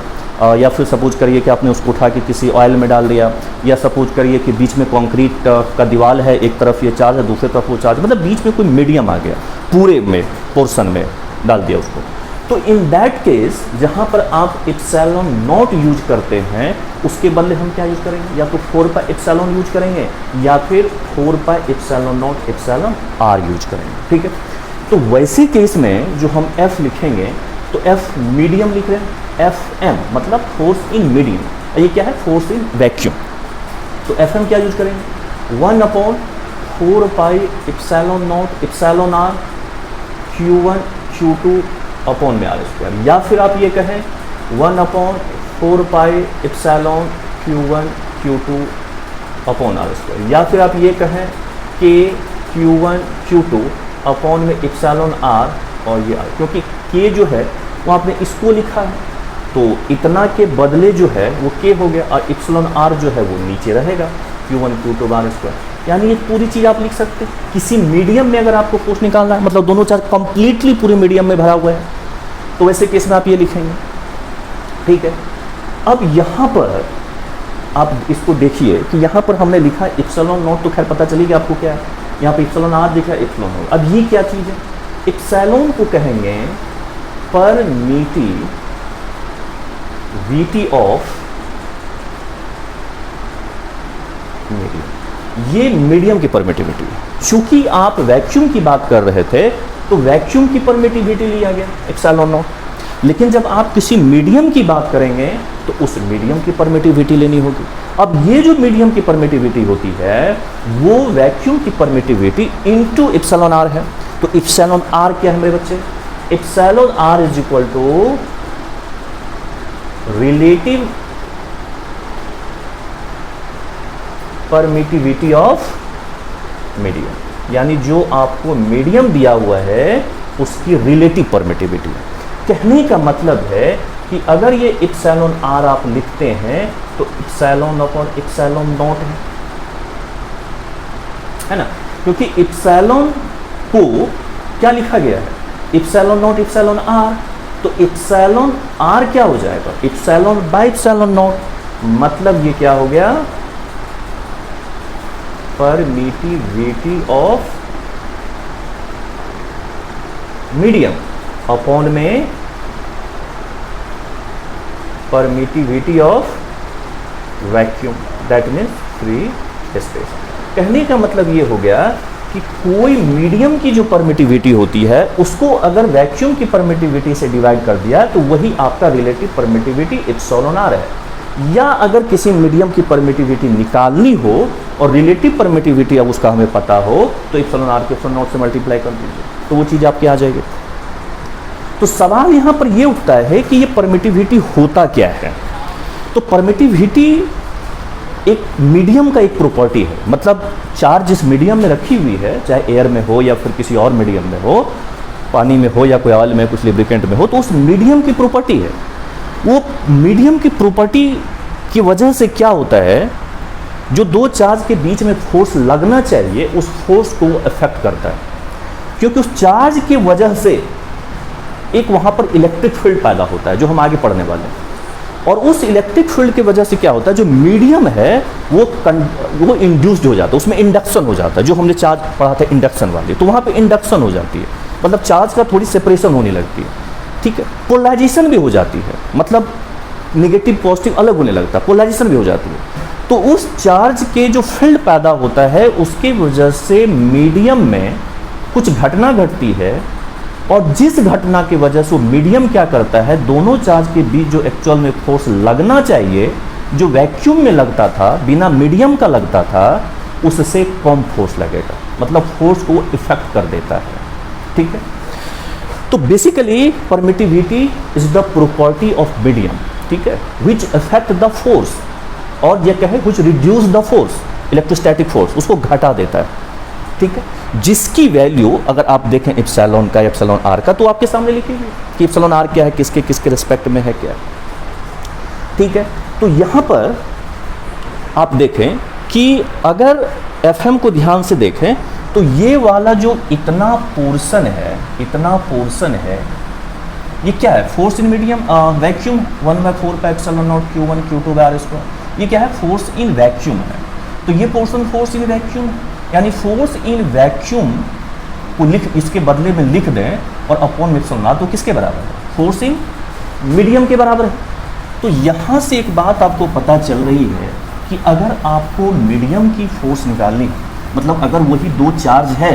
Speaker 1: या फिर सपोज करिए कि आपने उसको उठा के किसी ऑयल में डाल दिया, या सपोज करिए कि बीच में कंक्रीट का दीवार है, एक तरफ ये चार्ज है दूसरी तरफ वो चार्ज, मतलब बीच में कोई मीडियम आ गया, पूरे में पोर्शन में डाल दिया उसको। तो इन दैट केस जहाँ पर आप एप्सिलॉन नॉट यूज करते हैं उसके बदले हम क्या यूज करेंगे, या तो 4 पाई एप्सिलॉन यूज करेंगे या फिर 4 pi epsilon nought epsilon R use करेंगे। ठीक है, तो वैसे केस में जो हम F लिखेंगे तो F मीडियम लिख रहे हैं, FM मतलब फोर्स इन मीडियम, ये क्या है, फोर्स इन वैक्यूम। तो FM क्या यूज करेंगे, 1/4 pi epsilon nought epsilon R Q1 Q2 upon में आर स्क्वायर, या फिर आप ये कहें 1/4 pi epsilon Q1 Q2 upon R square, या फिर आप ये कहें के Q1 Q2 अपॉन में एप्सिलॉन आर और ये आर, क्योंकि के जो है वो आपने इसको लिखा है तो इतना के बदले जो है वो के हो गया, और एप्सिलॉन आर जो है वो नीचे रहेगा Q1 Q2 आर स्क्वायर। यानी ये पूरी चीज़ आप लिख सकते हैं। किसी मीडियम में अगर आपको फोर्स निकालना है, मतलब दोनों चार्ज कंप्लीटली पूरे मीडियम में भरा हुआ है, तो वैसे केस में आप ये लिखेंगे। ठीक है, अब यहाँ पर आप इसको देखिए कि यहाँ पर हमने लिखा एप्सिलॉन नॉट, तो खैर पता चलेगी आपको क्या है, यहाँ पे एप्सिलॉन आर दिखा है, एप्सिलॉन नॉट। अब ये क्या चीज़ है, एप्सिलॉन को कहेंगे परमिटिविटी ऑफ मीडियम, ये मीडियम की परमिटिविटी है। चूंकि आप वैक्यूम की बात कर रहे थे तो वैक्यूम की परमिटिविटी लिया गया एप्सिलॉन नॉट, लेकिन जब आप किसी मीडियम की बात करेंगे तो उस मीडियम की परमिटिविटी लेनी होगी। अब ये जो मीडियम की परमिटिविटी होती है वो वैक्यूम की परमिटिविटी इनटू एप्सिलॉन आर है। तो एप्सिलॉन आर क्या है मेरे बच्चे, epsilon R is equal to relative permittivity of medium, यानी जो आपको मीडियम दिया हुआ है उसकी रिलेटिव परमिटिविटी। कहने का मतलब है कि अगर ये एप्सिलॉन आर आप लिखते हैं तो एप्सिलॉन अपॉन एप्सिलॉन नॉट है ना, क्योंकि एप्सिलॉन को क्या लिखा गया है, एप्सिलॉन नॉट एप्सिलॉन आर, तो एप्सिलॉन आर क्या हो जाएगा, एप्सिलॉन बाय एप्सिलॉन नॉट, मतलब ये क्या हो गया, परमिटिविटी ऑफ मीडियम अपॉन में permittivity of vacuum, that means free space. कहने का मतलब ये हो गया कि कोई मीडियम की जो परमिटिविटी होती है उसको अगर वैक्यूम की परमिटिविटी से डिवाइड कर दिया तो वही आपका रिलेटिव परमिटिविटी एप्सिलॉन आर है। या अगर किसी मीडियम की परमिटिविटी निकालनी हो और रिलेटिव परमिटिविटी अब उसका हमें पता हो तो एप्सिलॉन आर के एप्सिलॉन नॉट से मल्टीप्लाई कर दीजिए तो वो चीज़ आपकी आ जाएगी। तो सवाल यहाँ पर ये उठता है कि ये परमिटिविटी होता क्या है, तो परमिटिविटी एक मीडियम का एक प्रॉपर्टी है, मतलब चार्ज जिस मीडियम में रखी हुई है, चाहे एयर में हो या फिर किसी और मीडियम में हो, पानी में हो या कोई ऑयल में, कुछ लिब्रिकेंट में हो, तो उस मीडियम की प्रॉपर्टी है। वो मीडियम की प्रॉपर्टी की वजह से क्या होता है, जो दो चार्ज के बीच में फोर्स लगना चाहिए उस फोर्स को अफेक्ट करता है, क्योंकि उस चार्ज की वजह से एक वहाँ पर इलेक्ट्रिक फील्ड पैदा होता है जो हम आगे पढ़ने वाले हैं। और उस इलेक्ट्रिक फील्ड की वजह से क्या होता है, जो मीडियम है वो इंड्यूस्ड हो जाता है, उसमें इंडक्शन हो जाता है, जो हमने चार्ज पढ़ा था इंडक्शन वाली, तो वहाँ पे इंडक्शन हो जाती है, मतलब चार्ज का थोड़ी सेपरेशन होने लगती है, ठीक है। पोलराइजेशन भी हो जाती है, मतलब निगेटिव पॉजिटिव अलग होने लगता है, पोलराइजेशन भी हो जाती है। तो उस चार्ज के जो फील्ड पैदा होता है उसके वजह से मीडियम में कुछ घटना घटती है, और जिस घटना की वजह से वो मीडियम क्या करता है, दोनों चार्ज के बीच जो एक्चुअल में फोर्स लगना चाहिए, जो वैक्यूम में लगता था, बिना मीडियम का लगता था, उससे कम फोर्स लगेगा, मतलब फोर्स को इफेक्ट कर देता है, ठीक है। तो basically permittivity is the property of medium, ठीक है, विच अफेक्ट द फोर्स, और यह कहे which reduce the force, electrostatic force, उसको घटा देता है, ठीक है। जिसकी वैल्यू अगर आप देखें एप्सिलॉन का, एप्सिलॉन आर का, तो आपके सामने लिखी हुई कि एप्सिलॉन आर क्या है, किसके किसके रिस्पेक्ट में है, क्या, ठीक है। तो यहाँ पर आप देखें कि अगर एफएम को ध्यान से देखें तो ये वाला जो इतना पोर्शन है, ये क्या है, force in medium vacuum 1/4 pi epsilon not Q1 Q2 by r², ये क्या है, फोर्स इन वैक्यूम है। तो ये पोर्शन फोर्स इन वैक्यूम, यानी फोर्स इन वैक्यूम को इसके बदले में लिख दें और अपॉन एप्सिलॉन नॉट, तो किसके बराबर है, फोर्स इन मीडियम के बराबर है। तो यहाँ से एक बात आपको पता चल रही है कि अगर आपको मीडियम की फोर्स निकालनी, मतलब अगर वही दो चार्ज है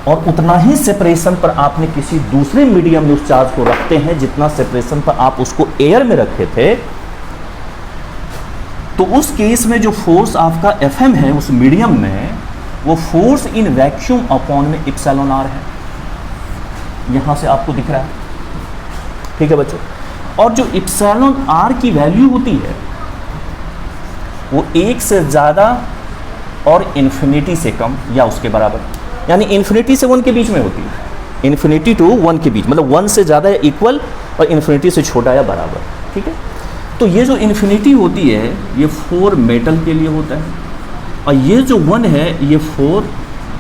Speaker 1: और उतना ही सेपरेशन पर आपने किसी दूसरे मीडियम में उस चार्ज को रखते हैं जितना सेपरेशन पर आप उसको एयर में रखे थे, तो उस केस में जो फोर्स आपका एफएम है उस मीडियम में, वो फोर्स इन वैक्यूम अपॉन में एप्सिलॉन आर है, यहां से आपको दिख रहा है, ठीक है बच्चों। और जो एप्सिलॉन आर की वैल्यू होती है वो 1 से ज़्यादा और इन्फिनिटी से कम या उसके बराबर, यानी इन्फिनिटी से 1 के बीच में होती है, इन्फिनिटी टू 1 के बीच, मतलब 1 से ज़्यादा या इक्वल और इन्फिनिटी से छोटा या बराबर, ठीक है। तो ये जो इन्फिनिटी होती है ये 4 मेटल के लिए होता है, और ये जो 1 है ये 4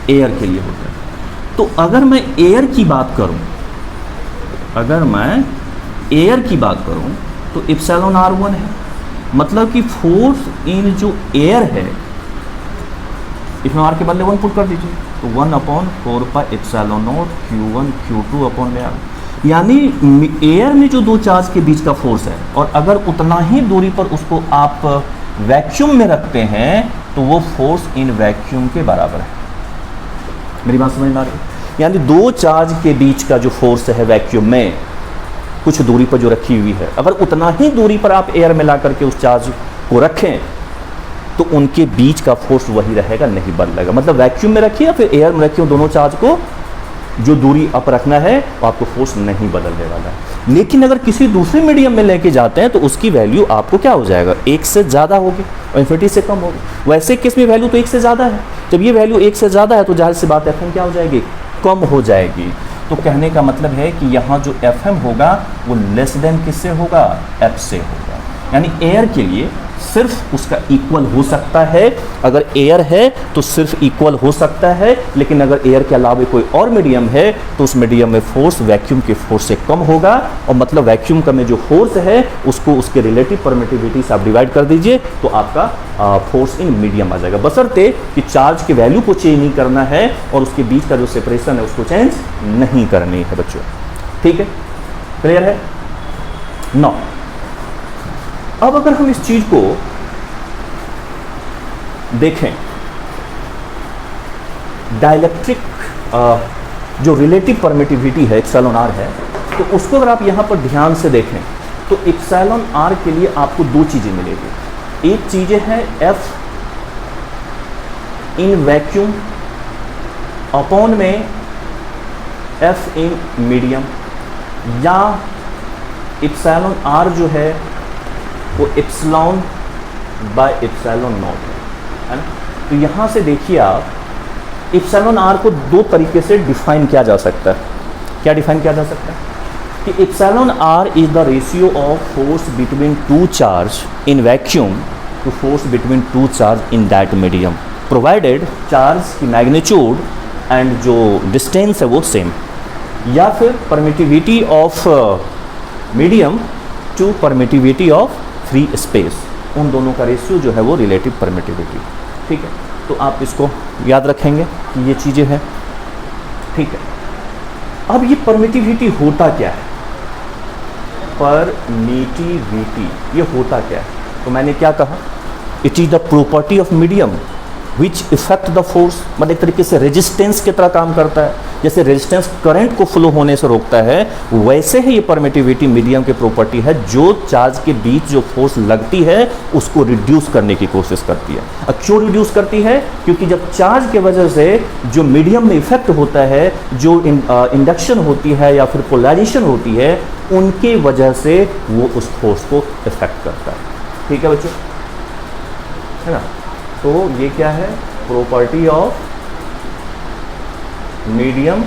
Speaker 1: एयर के लिए होता है। तो अगर मैं एयर की बात करूं, तो एप्सिलॉन आर 1 है, मतलब कि फोर्स इन जो एयर है, इसमें आर के बदले 1 पुट कर दीजिए, तो 1/4 pi epsilon not Q1 Q2 upon में आर, यानी एयर में जो दो चार्ज के बीच का फोर्स है, और अगर उतना ही दूरी पर उसको आप वैक्यूम में रखते हैं तो वो फोर्स इन वैक्यूम के बराबर है। मेरी बात समझ में आ रही है? यानी दो चार्ज के बीच का जो फोर्स है वैक्यूम में, कुछ दूरी पर जो रखी हुई है, अगर उतना ही दूरी पर आप एयर में ला करके उस चार्ज को रखें तो उनके बीच का फोर्स वही रहेगा, नहीं बदलेगा। मतलब वैक्यूम में रखिए या फिर एयर में रखिए, दोनों चार्ज को जो दूरी अप रखना है तो आपको फोर्स नहीं बदलने वाला है। लेकिन अगर किसी दूसरे मीडियम में लेके जाते हैं तो उसकी वैल्यू आपको क्या हो जाएगा, 1 से ज़्यादा होगी और इन्फिनिटी से कम होगी। वैसे केस में वैल्यू तो 1 से ज़्यादा है, जब ये वैल्यू 1 से ज़्यादा है तो जाहिर सी बात एफएम क्या हो जाएगी, कम हो जाएगी। तो कहने का मतलब है कि यहाँ जो एफएम होगा वो लेस देन किससे होगा, एफ से होगा। यानी एयर के लिए सिर्फ उसका इक्वल हो सकता है, अगर एयर है तो सिर्फ इक्वल हो सकता है, लेकिन अगर एयर के अलावा कोई और मीडियम है तो उस मीडियम में फोर्स वैक्यूम के फोर्स से कम होगा, और मतलब वैक्यूम का में जो फोर्स है उसको उसके रिलेटिव परमिटिविटी से आप डिवाइड कर दीजिए तो आपका फोर्स इन मीडियम आ जाएगा, बशर्ते कि चार्ज की वैल्यू को चेंज नहीं करना है और उसके बीच का जो सेपरेशन है उसको चेंज नहीं करनी है बच्चों। ठीक है, क्लियर है? नौ, अब अगर हम इस चीज को देखें, डाइलेक्ट्रिक जो रिलेटिव परमिटिविटी है एप्सिलॉन आर है, तो उसको अगर आप यहां पर ध्यान से देखें तो एप्सिलॉन आर के लिए आपको दो चीजें मिलेगी। एक चीजें है एफ इन वैक्यूम अपॉन में एफ इन मीडियम, या एप्सिलॉन आर जो है वो एप्सिलॉन बाय एप्सिलॉन नॉट है ना। तो यहाँ से देखिए आप एप्सिलॉन आर को दो तरीके से डिफाइन किया जा सकता है। क्या डिफाइन किया जा सकता है कि epsilon R is the ratio of force between two charge in vacuum to force between two charge in that medium, provided charge की मैग्नीट्यूड एंड जो डिस्टेंस है वो सेम, या फिर permittivity of medium to permittivity of free space, उन दोनों का ratio जो है वो रिलेटिव परमिटिविटी। ठीक है, तो आप इसको याद रखेंगे कि ये चीज़ें हैं। ठीक है, अब ये परमिटिविटी होता क्या है, परमिटिविटी ये होता क्या है, तो मैंने क्या कहा, it is the property of medium which effect the force, मतलब एक तरीके से रेजिस्टेंस की तरह काम करता है। जैसे रेजिस्टेंस करंट को फ्लो होने से रोकता है, वैसे ही ये परमिटिविटी मीडियम की प्रॉपर्टी है जो चार्ज के बीच जो फोर्स लगती है उसको रिड्यूस करने की कोशिश करती है। अब क्यों रिड्यूस करती है, क्योंकि जब चार्ज के वजह से जो मीडियम में इफेक्ट होता है, जो इंडक्शन होती है या फिर पोलराइजेशन होती है, उनके वजह से वो उस फोर्स को इफेक्ट करता है। ठीक है बच्चों, है ना। तो ये क्या है, property of medium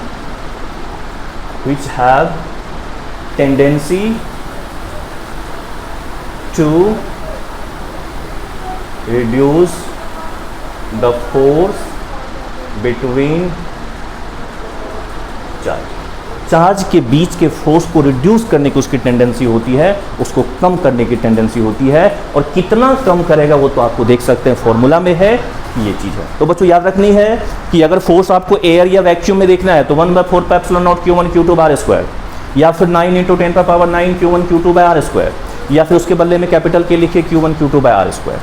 Speaker 1: which have tendency to reduce the force between charge के बीच के फोर्स को रिड्यूस करने की उसकी टेंडेंसी होती है, उसको कम करने की टेंडेंसी होती है। और कितना कम करेगा वो तो आपको देख सकते हैं, फॉर्मूला में है, ये चीज़ है। तो बच्चों याद रखनी है कि अगर फोर्स आपको एयर या वैक्यूम में देखना है तो 1/4 एप्सिलॉन नॉट Q1 Q2 बार स्क्वायर, या फिर 9 × 10⁻⁹ Q1 Q2 by R square, या फिर उसके बदले में कैपिटल के लिखे Q1 Q2 by R square.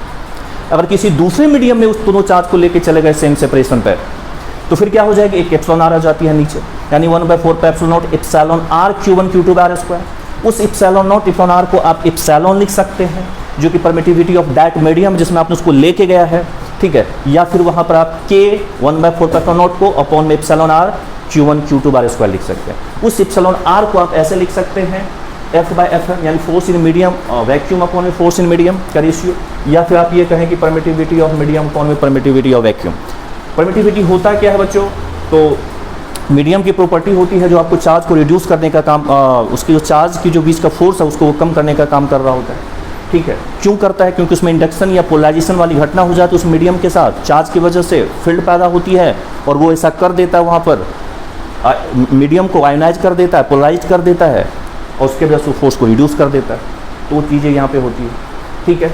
Speaker 1: अगर किसी दूसरे मीडियम में उस दोनों चार्ज को लेके चले गए सेम सेपरेशन पर, तो फिर क्या हो जाएगा, एक एप्सिलॉन आर आ जाती है नीचे, यानी 1/4 epsilon nought epsilon R Q1 Q2 by R square. उस एप्सिलॉन नॉट एप्सिलॉन आर को आप एप्सिलॉन लिख सकते हैं, जो कि परमिटिविटी ऑफ दैट मीडियम जिसमें आपने उसको लेके गया है। ठीक है, या फिर वहां पर आप K 1/4 एप्सिलॉन नॉट को अपॉन में एप्सिलॉन आर Q1 Q2 बार स्क्वायर लिख सकते हैं। उस एप्सिलॉन आर को आप ऐसे लिख सकते हैं F/Fm, यानी force in medium vacuum upon में फोर्स इन मीडियम का रेशियो, या फिर आप ये कहें कि परमिटिविटी ऑफ मीडियम अपॉन में परमिटिविटी ऑफ वैक्यूम। परमिटिविटी होता क्या है बच्चों, तो मीडियम की प्रॉपर्टी होती है जो आपको चार्ज को रिड्यूस करने का काम, उसकी जो चार्ज की जो बीच का फोर्स है उसको वो कम करने का काम कर रहा होता है। ठीक है, क्यों करता है, क्योंकि उसमें इंडक्शन या पोलराइजेशन वाली घटना हो जाती है उस मीडियम के साथ, चार्ज की वजह से फील्ड पैदा होती है और वो ऐसा कर देता है, वहाँ पर मीडियम को आयोनाइज कर देता है, पोलराइज कर देता है, और उसके वजह से फोर्स को रिड्यूस कर देता है। तो वो चीज़ें यहाँ पे होती है। ठीक है,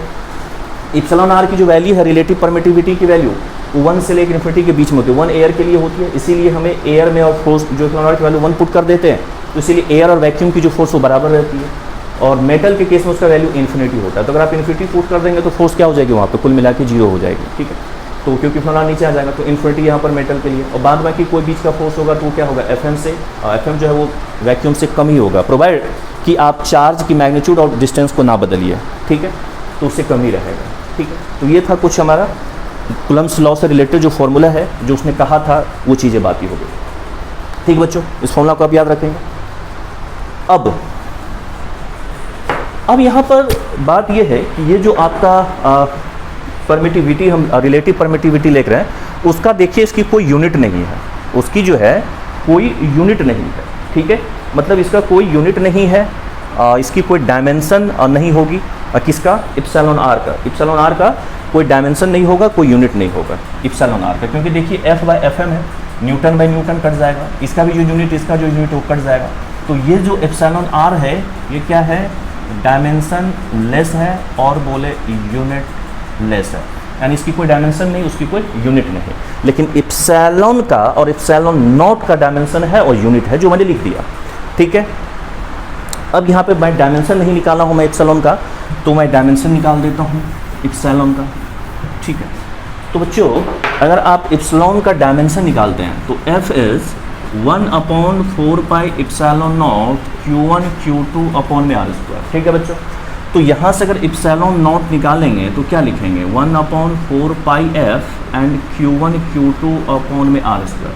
Speaker 1: एप्सिलॉन आर की जो वैल्यू है रिलेटिव परमिटिविटी की वैल्यू 1 से लेकर इन्फिनिटी के बीच में होती है। 1 एयर के लिए होती है, इसीलिए हमें एयर में और फोर्स जो एप्सिलॉन आर की वैल्यू 1 पुट कर देते हैं, तो इसीलिए एयर और वैक्यूम की जो फोर्स वो बराबर रहती है। और मेटल के केस में उसका वैल्यू इन्फिनिटी होता है, तो अगर आप इन्फिनिटी पुट कर देंगे तो फोर्स क्या हो जाएगी वहाँ पे, कुल मिला के 0 हो जाएगी। ठीक है, तो क्योंकि एप्सिलॉन आर नीचे आ जाएगा तो इन्फिनिटी यहाँ पर मेटल के लिए, और बाद बाकी कोई बीच का फोर्स होगा तो क्या होगा, Fm से, Fm जो है वो वैक्यूम से कम ही होगा, प्रोवाइड कि आप चार्ज की मैग्नीट्यूड और डिस्टेंस को ना बदलिए। ठीक है, तो उससे कम ही रहेगा। ठीक है, तो ये था कुछ हमारा कूलम्ब्स लॉ से रिलेटेड जो फॉर्मूला है, जो उसने कहा था वो चीज़ें बाकी हो गई। ठीक बच्चों, इस फॉर्मूला को आप याद रखेंगे। अब यहाँ पर बात ये है कि ये जो आपका परमिटिविटी, हम रिलेटिव परमिटिविटी लेकर रहे हैं, उसका देखिए इसकी कोई यूनिट नहीं है, उसकी जो है कोई यूनिट नहीं है। ठीक है, मतलब इसका कोई यूनिट नहीं है, इसकी कोई डायमेंशन नहीं होगी, किसका, एप्सिलॉन आर का। एप्सिलॉन आर का कोई डायमेंशन नहीं होगा, कोई यूनिट नहीं होगा एप्सिलॉन आर का, क्योंकि देखिए F/Fm है, न्यूटन बाई न्यूटन कट जाएगा, इसका भी जो यूनिट, इसका जो यूनिट वो कट जाएगा। तो ये जो एप्सिलॉन आर है ये क्या है, डायमेंशन लेस है और बोले यूनिट लेस है, यानी इसकी कोई डायमेंशन नहीं, उसकी कोई यूनिट नहीं। लेकिन एप्सिलॉन का और एप्सिलॉन नॉट का डायमेंशन है और यूनिट है, जो मैंने लिख दिया। ठीक है, अब यहाँ पे मैं डायमेंशन नहीं निकाला हूँ मैं एप्सिलॉन का, तो मैं डायमेंशन निकाल देता हूँ एप्सिलॉन का। ठीक है, तो बच्चों अगर आप एप्सिलॉन का डायमेंशन निकालते हैं तो F is 1/4 pi epsilon not Q1 Q2 upon में आर स्क्वायर। ठीक है बच्चों, तो यहाँ से अगर एप्सिलॉन नॉट निकालेंगे तो क्या लिखेंगे, 1/4 pi F and Q1 Q2 upon में आर स्क्वायर,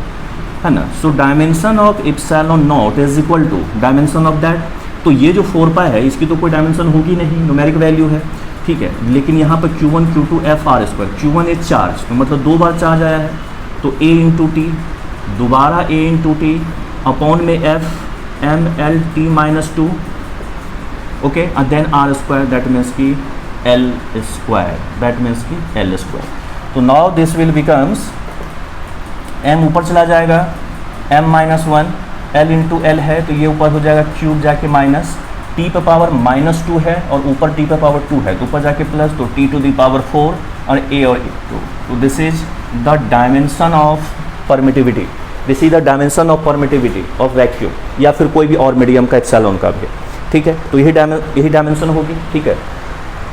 Speaker 1: है ना। So dimension of epsilon nought is equal to dimension of that तो ये जो 4 पाई है इसकी तो कोई डायमेंशन होगी नहीं, न्यूमेरिक वैल्यू है, ठीक है। लेकिन यहाँ पर Q1 Q2 F R square, Q1 एक चार्ज, तो मतलब 2 बार चार्ज आया है, तो A इंटू टी, दोबारा A इंटू टी अपॉन में F M L T minus 2, okay, and then R square, that means की L स्क्वायर, दैट मीन्स की L स्क्वायर। तो now this will becomes, M ऊपर चला जाएगा, M minus 1, L into L है तो ये ऊपर हो जाएगा क्यूब जाके माइनस, t पे पावर माइनस 2 है और ऊपर t पे पावर 2 है तो ऊपर जाके प्लस, तो t टू द पावर 4 और a और 2। तो this is the dimension of permittivity, this is the dimension of permittivity of vacuum, या फिर कोई भी और मीडियम का एप्सिलॉन का भी, ठीक है। तो यही डायमेंशन होगी, ठीक है।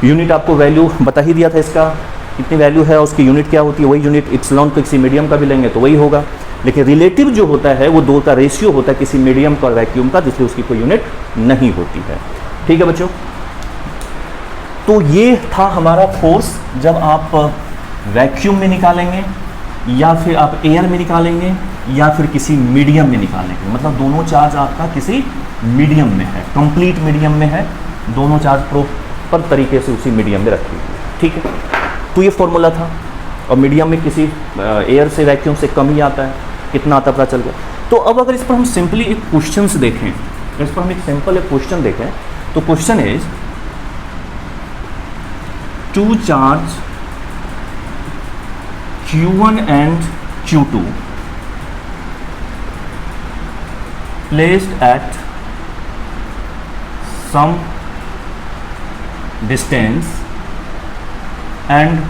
Speaker 1: यूनिट आपको वैल्यू बता ही दिया था इसका, कितनी वैल्यू है उसकी यूनिट क्या होती है, वही यूनिट एप्सिलॉन को किसी मीडियम का भी लेंगे तो वही होगा। लेकिन रिलेटिव जो होता है वो 2 का रेशियो होता है किसी मीडियम का और वैक्यूम का, जिसलिए उसकी कोई यूनिट नहीं होती है, ठीक है बच्चों। तो ये था हमारा फोर्स जब आप वैक्यूम में निकालेंगे, या फिर आप एयर में निकालेंगे, या फिर किसी मीडियम में निकालेंगे, मतलब दोनों चार्ज आपका किसी मीडियम में है, कंप्लीट मीडियम में है, दोनों चार्ज प्रॉपर तरीके से उसी मीडियम में रखी हुई है, ठीक है। तो ये फॉर्मूला था, और मीडियम में किसी एयर से वैक्यूम से कम ही आता है, कितना आता पता चल गया। तो अब अगर इस पर हम सिंपली एक क्वेश्चन देखें, इस पर हम एक सिंपल एक क्वेश्चन देखें, तो question is 2 charge Q1 and Q2 placed at some distance and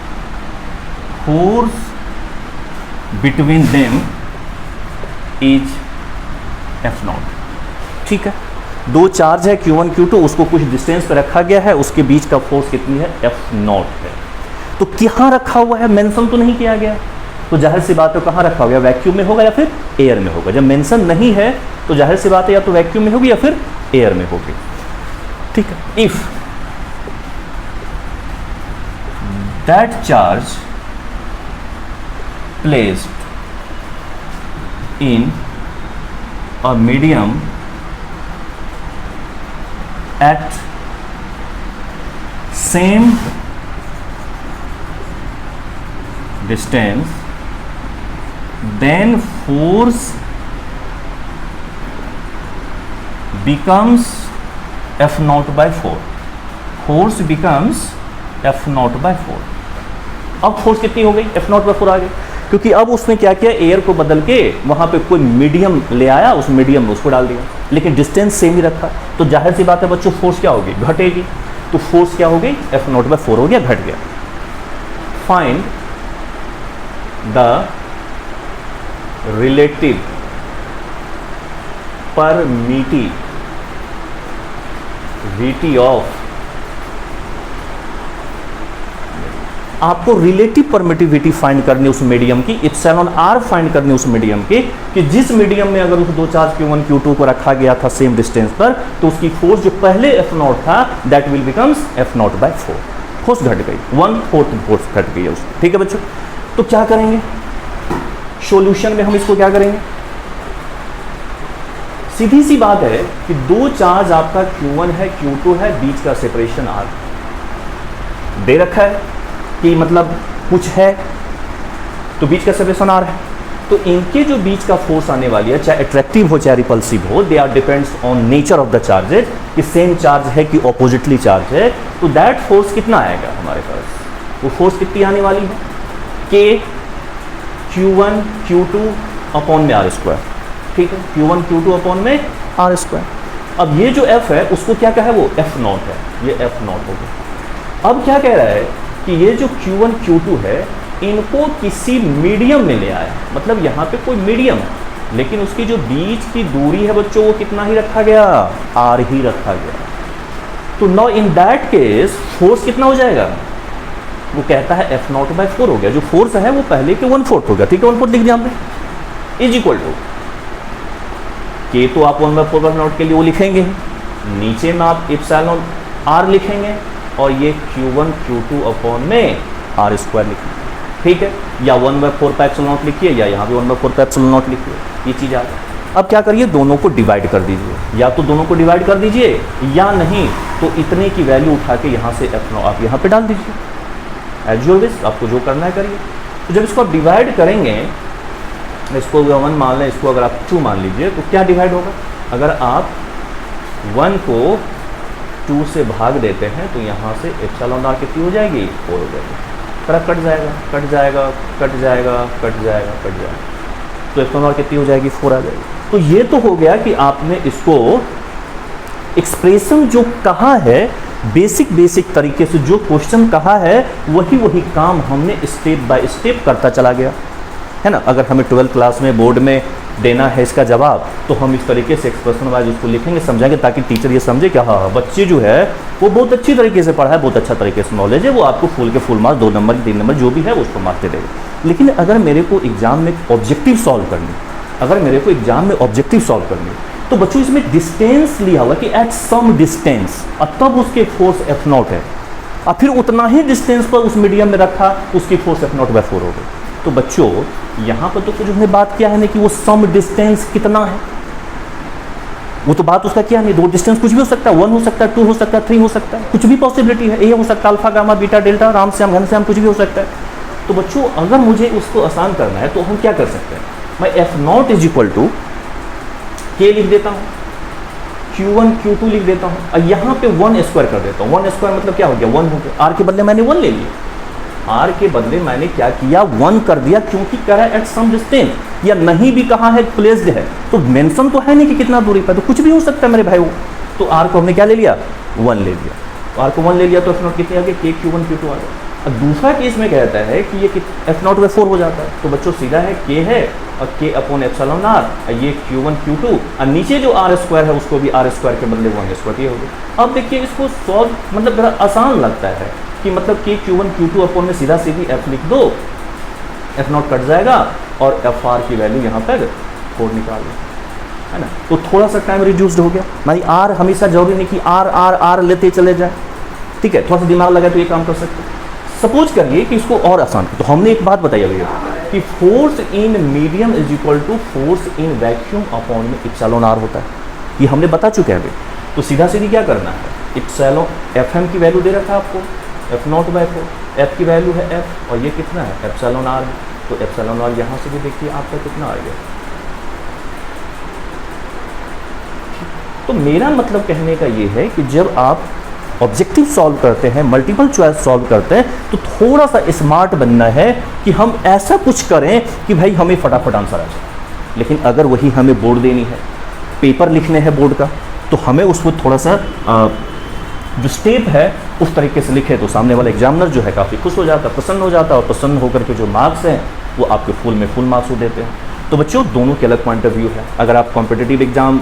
Speaker 1: force between them is F0, ठीक है। 2 चार्ज है Q1 Q2, उसको कुछ डिस्टेंस पे रखा गया है, उसके बीच का फोर्स कितनी है, F0 है। तो कहाँ रखा हुआ है, मेंशन तो नहीं किया गया, तो जाहिर सी बात है कहाँ रखा हुआ है, वैक्यूम में होगा या फिर एयर में होगा। जब मेंशन नहीं है तो जाहिर सी बात है या तो वैक्यूम में होगी या फिर एयर में होगी, ठीक है। If that charge placed in a medium at same distance, then force becomes F0 by 4, force becomes F0 by 4। अब फोर्स कितनी हो गई, F0 by 4 आ गई, क्योंकि अब उसने क्या किया, एयर को बदल के वहाँ पे कोई मीडियम ले आया, उस मीडियम में उसको डाल दिया, लेकिन डिस्टेंस सेम ही रखा, तो जाहिर सी बात है बच्चों फोर्स क्या होगी, घटेगी। तो फोर्स क्या हो गई, F0 by 4 हो गया, घट गया। Find the relative permittivity of, आपको रिलेटिव परमिटिविटी फाइंड करनी उस मीडियम की, एप्सिलॉन आर फाइंड करनी उस मीडियम की, कि जिस मीडियम में अगर उस 2 चार्ज Q1 Q2 को रखा गया था सेम डिस्टेंस पर, तो उसकी फोर्स जो पहले F0 था that will becomes F0 by 4, force घट गई, 1/4 फोर्स घट गई है उसकी, ठीक है बच्चों। तो क्या करेंगे सॉल्यूशन में, हम इसको क्या करेंगे, सीधी सी बात है कि 2 चार्ज आपका Q1 है Q2 है, बीच का सेपरेशन R दे रखा है कि मतलब कुछ है, तो बीच का सेपरेशन R है, तो इनके जो बीच का फोर्स आने वाली है, चाहे अट्रैक्टिव हो चाहे रिपल्सिव हो, they are depends on nature of the charges, कि सेम चार्ज है कि ऑपोजिटली चार्ज है, तो दैट फोर्स कितना आएगा हमारे पास, वो फोर्स कितनी आने वाली है, K Q1 Q2 अपॉन में R स्क्वायर, ठीक है, Q1 Q2 अपॉन में R स्क्वायर। अब ये जो F है उसको क्या कहा है, वो F0 है, ये F0 हो गया। अब क्या कह रहा है कि ये जो Q1 Q2 है इनको किसी मीडियम में ले आया, मतलब यहाँ पे कोई मीडियम है, लेकिन उसकी जो बीच की दूरी है बच्चों वो कितना ही रखा गया, R ही रखा गया। तो now in that case force कितना हो जाएगा, वो कहता है F0 by 4 हो गया, जो फोर्स है वो पहले के 1/4 हो गया, ठीक है, 1/4 लिख दिया हमने, इज इक्वल टू K, तो आप 1/4 के लिए वो लिखेंगे, नीचे में आप एप्सिलॉन R लिखेंगे, और ये Q1 Q2 अपॉन में R स्क्वायर लिखेंगे, ठीक है, या 1/4 पाई एप्सिलॉन लिखिए, या यहाँ भी 1/4 पाई एप्सिलॉन लिखिए, ये चीज़ आ गई। अब क्या करिए, दोनों को डिवाइड कर दीजिए, या तो दोनों को डिवाइड कर दीजिए, या नहीं तो इतने की वैल्यू उठा के यहाँ से एफ नॉट आप यहाँ पे डाल दीजिए। एज योर विश, आपको जो करना है करिए। तो जब इसको आप डिवाइड करेंगे, इसको 1 मान लें, इसको अगर आप 2 मान लीजिए, तो क्या डिवाइड होगा? अगर आप 1 को 2 से भाग देते हैं तो यहाँ से एप्सिलॉन आर कितनी हो जाएगी? 4 हो जाएगी। तरफ कट जाएगा, कट जाएगा, कट जाएगा, कट जाएगा, कट जाएगा, तो एप्सिलॉन आर कितनी हो जाएगी? 4 आ जाएगी। तो ये तो हो गया कि आपने इसको एक्सप्रेशन जो कहा है, बेसिक तरीके से जो क्वेश्चन कहा है, वही काम हमने स्टेप बाय स्टेप करता चला गया, है ना। अगर हमें 12th क्लास में बोर्ड में देना है इसका जवाब, तो हम इस तरीके से एक्सप्रेशन वाइज उसको लिखेंगे, समझाएंगे, ताकि टीचर ये समझे कि हाँ बच्चे जो है वो बहुत अच्छी तरीके से पढ़ा है, बहुत अच्छा तरीके से नॉलेज है, वो आपको फुल के फुल मार्क्स 2 नंबर 3 नंबर जो भी है उसको मार्क्स दे देगा। लेकिन अगर मेरे को एग्जाम में ऑब्जेक्टिव सॉल्व करनी, तो बच्चों इसमें डिस्टेंस लिया हुआ कि एट सम डिस्टेंस, और तब उसके फोर्स एफ नॉट है, और फिर उतना ही डिस्टेंस पर उस मीडियम में रखा, उसकी फोर्स एफ नॉट बाय 4 हो गई। तो बच्चों यहाँ पर तो कुछ हमने बात किया है ना कि वो सम डिस्टेंस कितना है, वो तो बात उसका क्या नहीं। 2 डिस्टेंस कुछ भी हो सकता है, 1 हो सकता है, 2 हो सकता है, 3 हो सकता है, कुछ भी पॉसिबिलिटी है, ए हो सकता है, alpha gamma beta delta, Ram Shyam Ghanshyam, कुछ भी हो सकता है। तो बच्चों अगर मुझे उसको आसान करना है तो हम क्या कर सकते हैं? मैं F nought is equal to K लिख देता हूँ, Q1 Q2 लिख देता हूँ, और यहाँ पे 1 स्क्वायर कर देता हूँ। 1 स्क्वायर मतलब क्या हो गया? 1 हो गया। आर के बदले मैंने 1 ले लिया, आर के बदले मैंने क्या किया? 1 कर दिया, क्योंकि कह रहा है एट सम डिस्टेंस, या नहीं भी कहा है प्लेस्ड है, तो मेंशन तो है नहीं कि कितना दूरी पर, तो कुछ भी हो सकता है मेरे भाई। तो आर को हमने क्या ले लिया? 1 ले लिया। तो आर को 1 ले लिया तो एफ नॉट कितने आ गए? के Q1 Q2 आ गया। अब दूसरा केस में कहता है कि ये एफ नॉट बाय 4 हो जाता है, तो बच्चों सीधा है के है और के अपॉन एप्सिलॉन आर, ये Q1 Q2, और नीचे जो आर स्क्वायर है उसको भी आर स्क्वायर के बदले 1 स्क्वायर, ये हो गया। अब देखिए इसको सॉल्व मतलब बड़ा आसान लगता है कि मतलब के Q1 Q2 अपॉन में सीधा सीधी एफ लिख दो, एफ नॉट कट जाएगा और एफ आर की वैल्यू यहाँ पर 4 निकाल लो, है ना। तो थोड़ा सा टाइम रिड्यूस्ड हो गया। भाई आर हमेशा जरूरी नहीं कि आर आर आर लेते चले जाए, ठीक है, थोड़ा सा दिमाग लगा तो ये काम कर सकते हैं। सपोज करिए कि इसको और आसान, तो हमने एक बात बताई भैया कि force in medium is equal to force in vacuum upon में एप्सिलॉन आर होता है, ये हमने बता चुके हैं अभी। तो सीधा सीधी क्या करना है? एप्सिलॉन एफ एम की वैल्यू दे रखा है आपको, एफ नॉट बाय 4, एफ की वैल्यू है एफ, और ये कितना है? Epsilon R. तो एप्सिलॉन आर यहाँ से भी देखिए आपका कितना आ गया। तो मेरा मतलब कहने का ये है कि जब आप ऑब्जेक्टिव सॉल्व करते हैं, मल्टीपल चॉइस सॉल्व करते हैं, तो थोड़ा सा स्मार्ट बनना है कि हम ऐसा कुछ करें कि भाई हमें फटाफट आंसर आ जाए। लेकिन अगर वही हमें बोर्ड देनी है, पेपर लिखने हैं बोर्ड का, तो हमें उसको थोड़ा सा जो स्टेप है उस तरीके से लिखे, तो सामने वाला एग्जामिनर जो है काफ़ी खुश हो जाता है, प्रसन्न हो जाता है, और प्रसन्न होकर के जो मार्क्स हैं वो आपके फुल में फुल मार्क्स देते हैं। तो बच्चों दोनों के अलग पॉइंट ऑफ व्यू है। अगर आप कॉम्पिटिटिव एग्जाम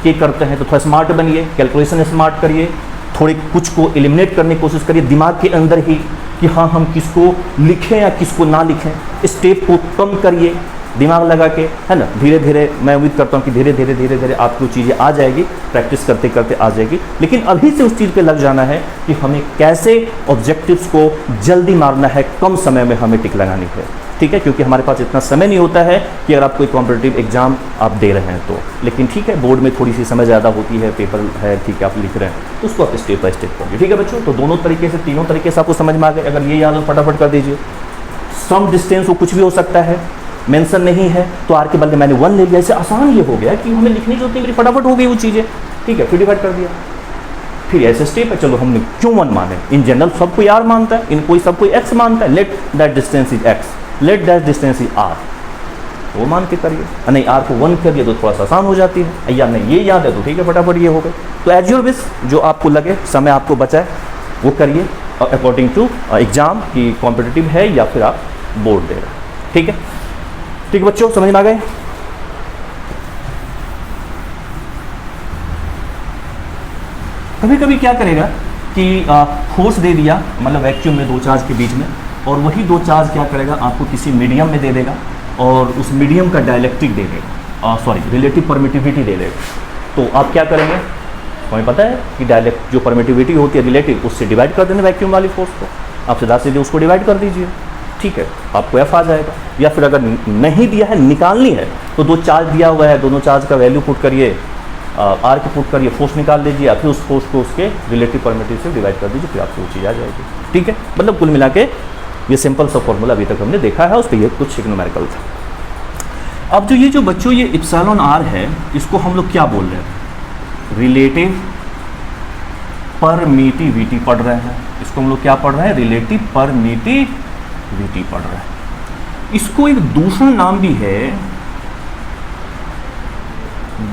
Speaker 1: के करते हैं तो थोड़ा स्मार्ट बनिए, कैलकुलेशन स्मार्ट करिए, थोड़े कुछ को एलिमिनेट करने की कोशिश करिए दिमाग के अंदर ही कि हाँ हम किसको लिखें या किसको ना लिखें। स्टेप को कम करिए दिमाग लगा के, है ना। धीरे धीरे मैं उम्मीद करता हूँ कि धीरे धीरे आपको चीज़ें आ जाएगी, प्रैक्टिस करते करते आ जाएगी। लेकिन अभी से उस चीज़ पे लग जाना है कि हमें कैसे ऑब्जेक्टिव्स को जल्दी मारना है, कम समय में हमें टिक लगानी है, ठीक है। क्योंकि हमारे पास इतना समय नहीं होता है कि अगर आप कोई कॉम्पिटिटिव एग्जाम आप दे रहे हैं तो, लेकिन ठीक है बोर्ड में थोड़ी सी समय ज़्यादा होती है, पेपर है, ठीक है, आप लिख रहे हैं तो उसको आप स्टेप बाय स्टेप करिए, ठीक है बच्चों। तो दोनों तरीके से, तीनों तरीके से आपको समझ में आ गए। अगर ये याद हो फटाफट कर दीजिए। सम डिस्टेंस वो कुछ भी हो सकता है, मेंशन नहीं है तो आर के बदले मैंने 1 ले लिया। इससे आसान ये हो गया कि हमें लिखने की जरूरत नहीं, फटाफट हो गई वो चीज़ें, ठीक है। फिर डिवाइड कर दिया, फिर ऐसे स्टेप है, चलो हमने क्यों 1 माने। इन जनरल सब कोई आर मानता है, इन कोई सब कोई एक्स मानता है। Let that distance is X, let that distance is R, वो मान के करिए। नहीं आर को 1 कर दिया तो थोड़ा सा आसान हो जाती है, या नहीं ये याद है तो ठीक है फटाफट ये हो गए। तो एज योर विश, जो आपको लगे, समय आपको बचाए वो करिए अकॉर्डिंग टू एग्जाम की कॉम्पिटिटिव है या फिर आप बोर्ड दे रहे हैं, ठीक है। ठीक बच्चों समझ में आ गए। कभी कभी क्या करेगा कि फोर्स दे दिया, मतलब वैक्यूम में 2 चार्ज के बीच में, और वही 2 चार्ज क्या करेगा आपको किसी मीडियम में दे देगा, और उस मीडियम का डायलेक्ट्रिक दे देगा, रिलेटिव परमिटिविटी दे देगा। तो आप क्या करेंगे, हमें पता है कि डायलेक्ट जो परमिटिविटी होती है रिलेटिव, उससे डिवाइड कर देना वैक्यूम वाली फोर्स को, आप सीधा सीधे उसको डिवाइड कर दीजिए, ठीक है, आपको एफ आ जाएगा। या फिर अगर नहीं दिया है, निकालनी है, तो 2 चार्ज दिया हुआ है, दोनों चार्ज का वैल्यू पुट करिए, आर के पुट कर ये फोर्स निकाल लीजिए, या फिर उस फोर्स को उसके रिलेटिव परमिटिव से डिवाइड कर दीजिए, फिर आपको वो चीज़ आ जाएगी। ठीक है, मतलब कुल मिला के ये सिंपल सा फॉर्मूला अभी तक हमने देखा है, उस पर ये कुछ न्यूमेरिकल था। अब जो ये जो बच्चों ये इप्सिलॉन आर है, इसको हम लोग क्या बोल रहे हैं? रिलेटिव परमिटिविटी पढ़ रहे हैं। इसको हम लोग क्या पढ़ रहे हैं? रिलेटिव परमिटिविटी पढ़ रहे हैं। इसको एक दूसरा नाम भी है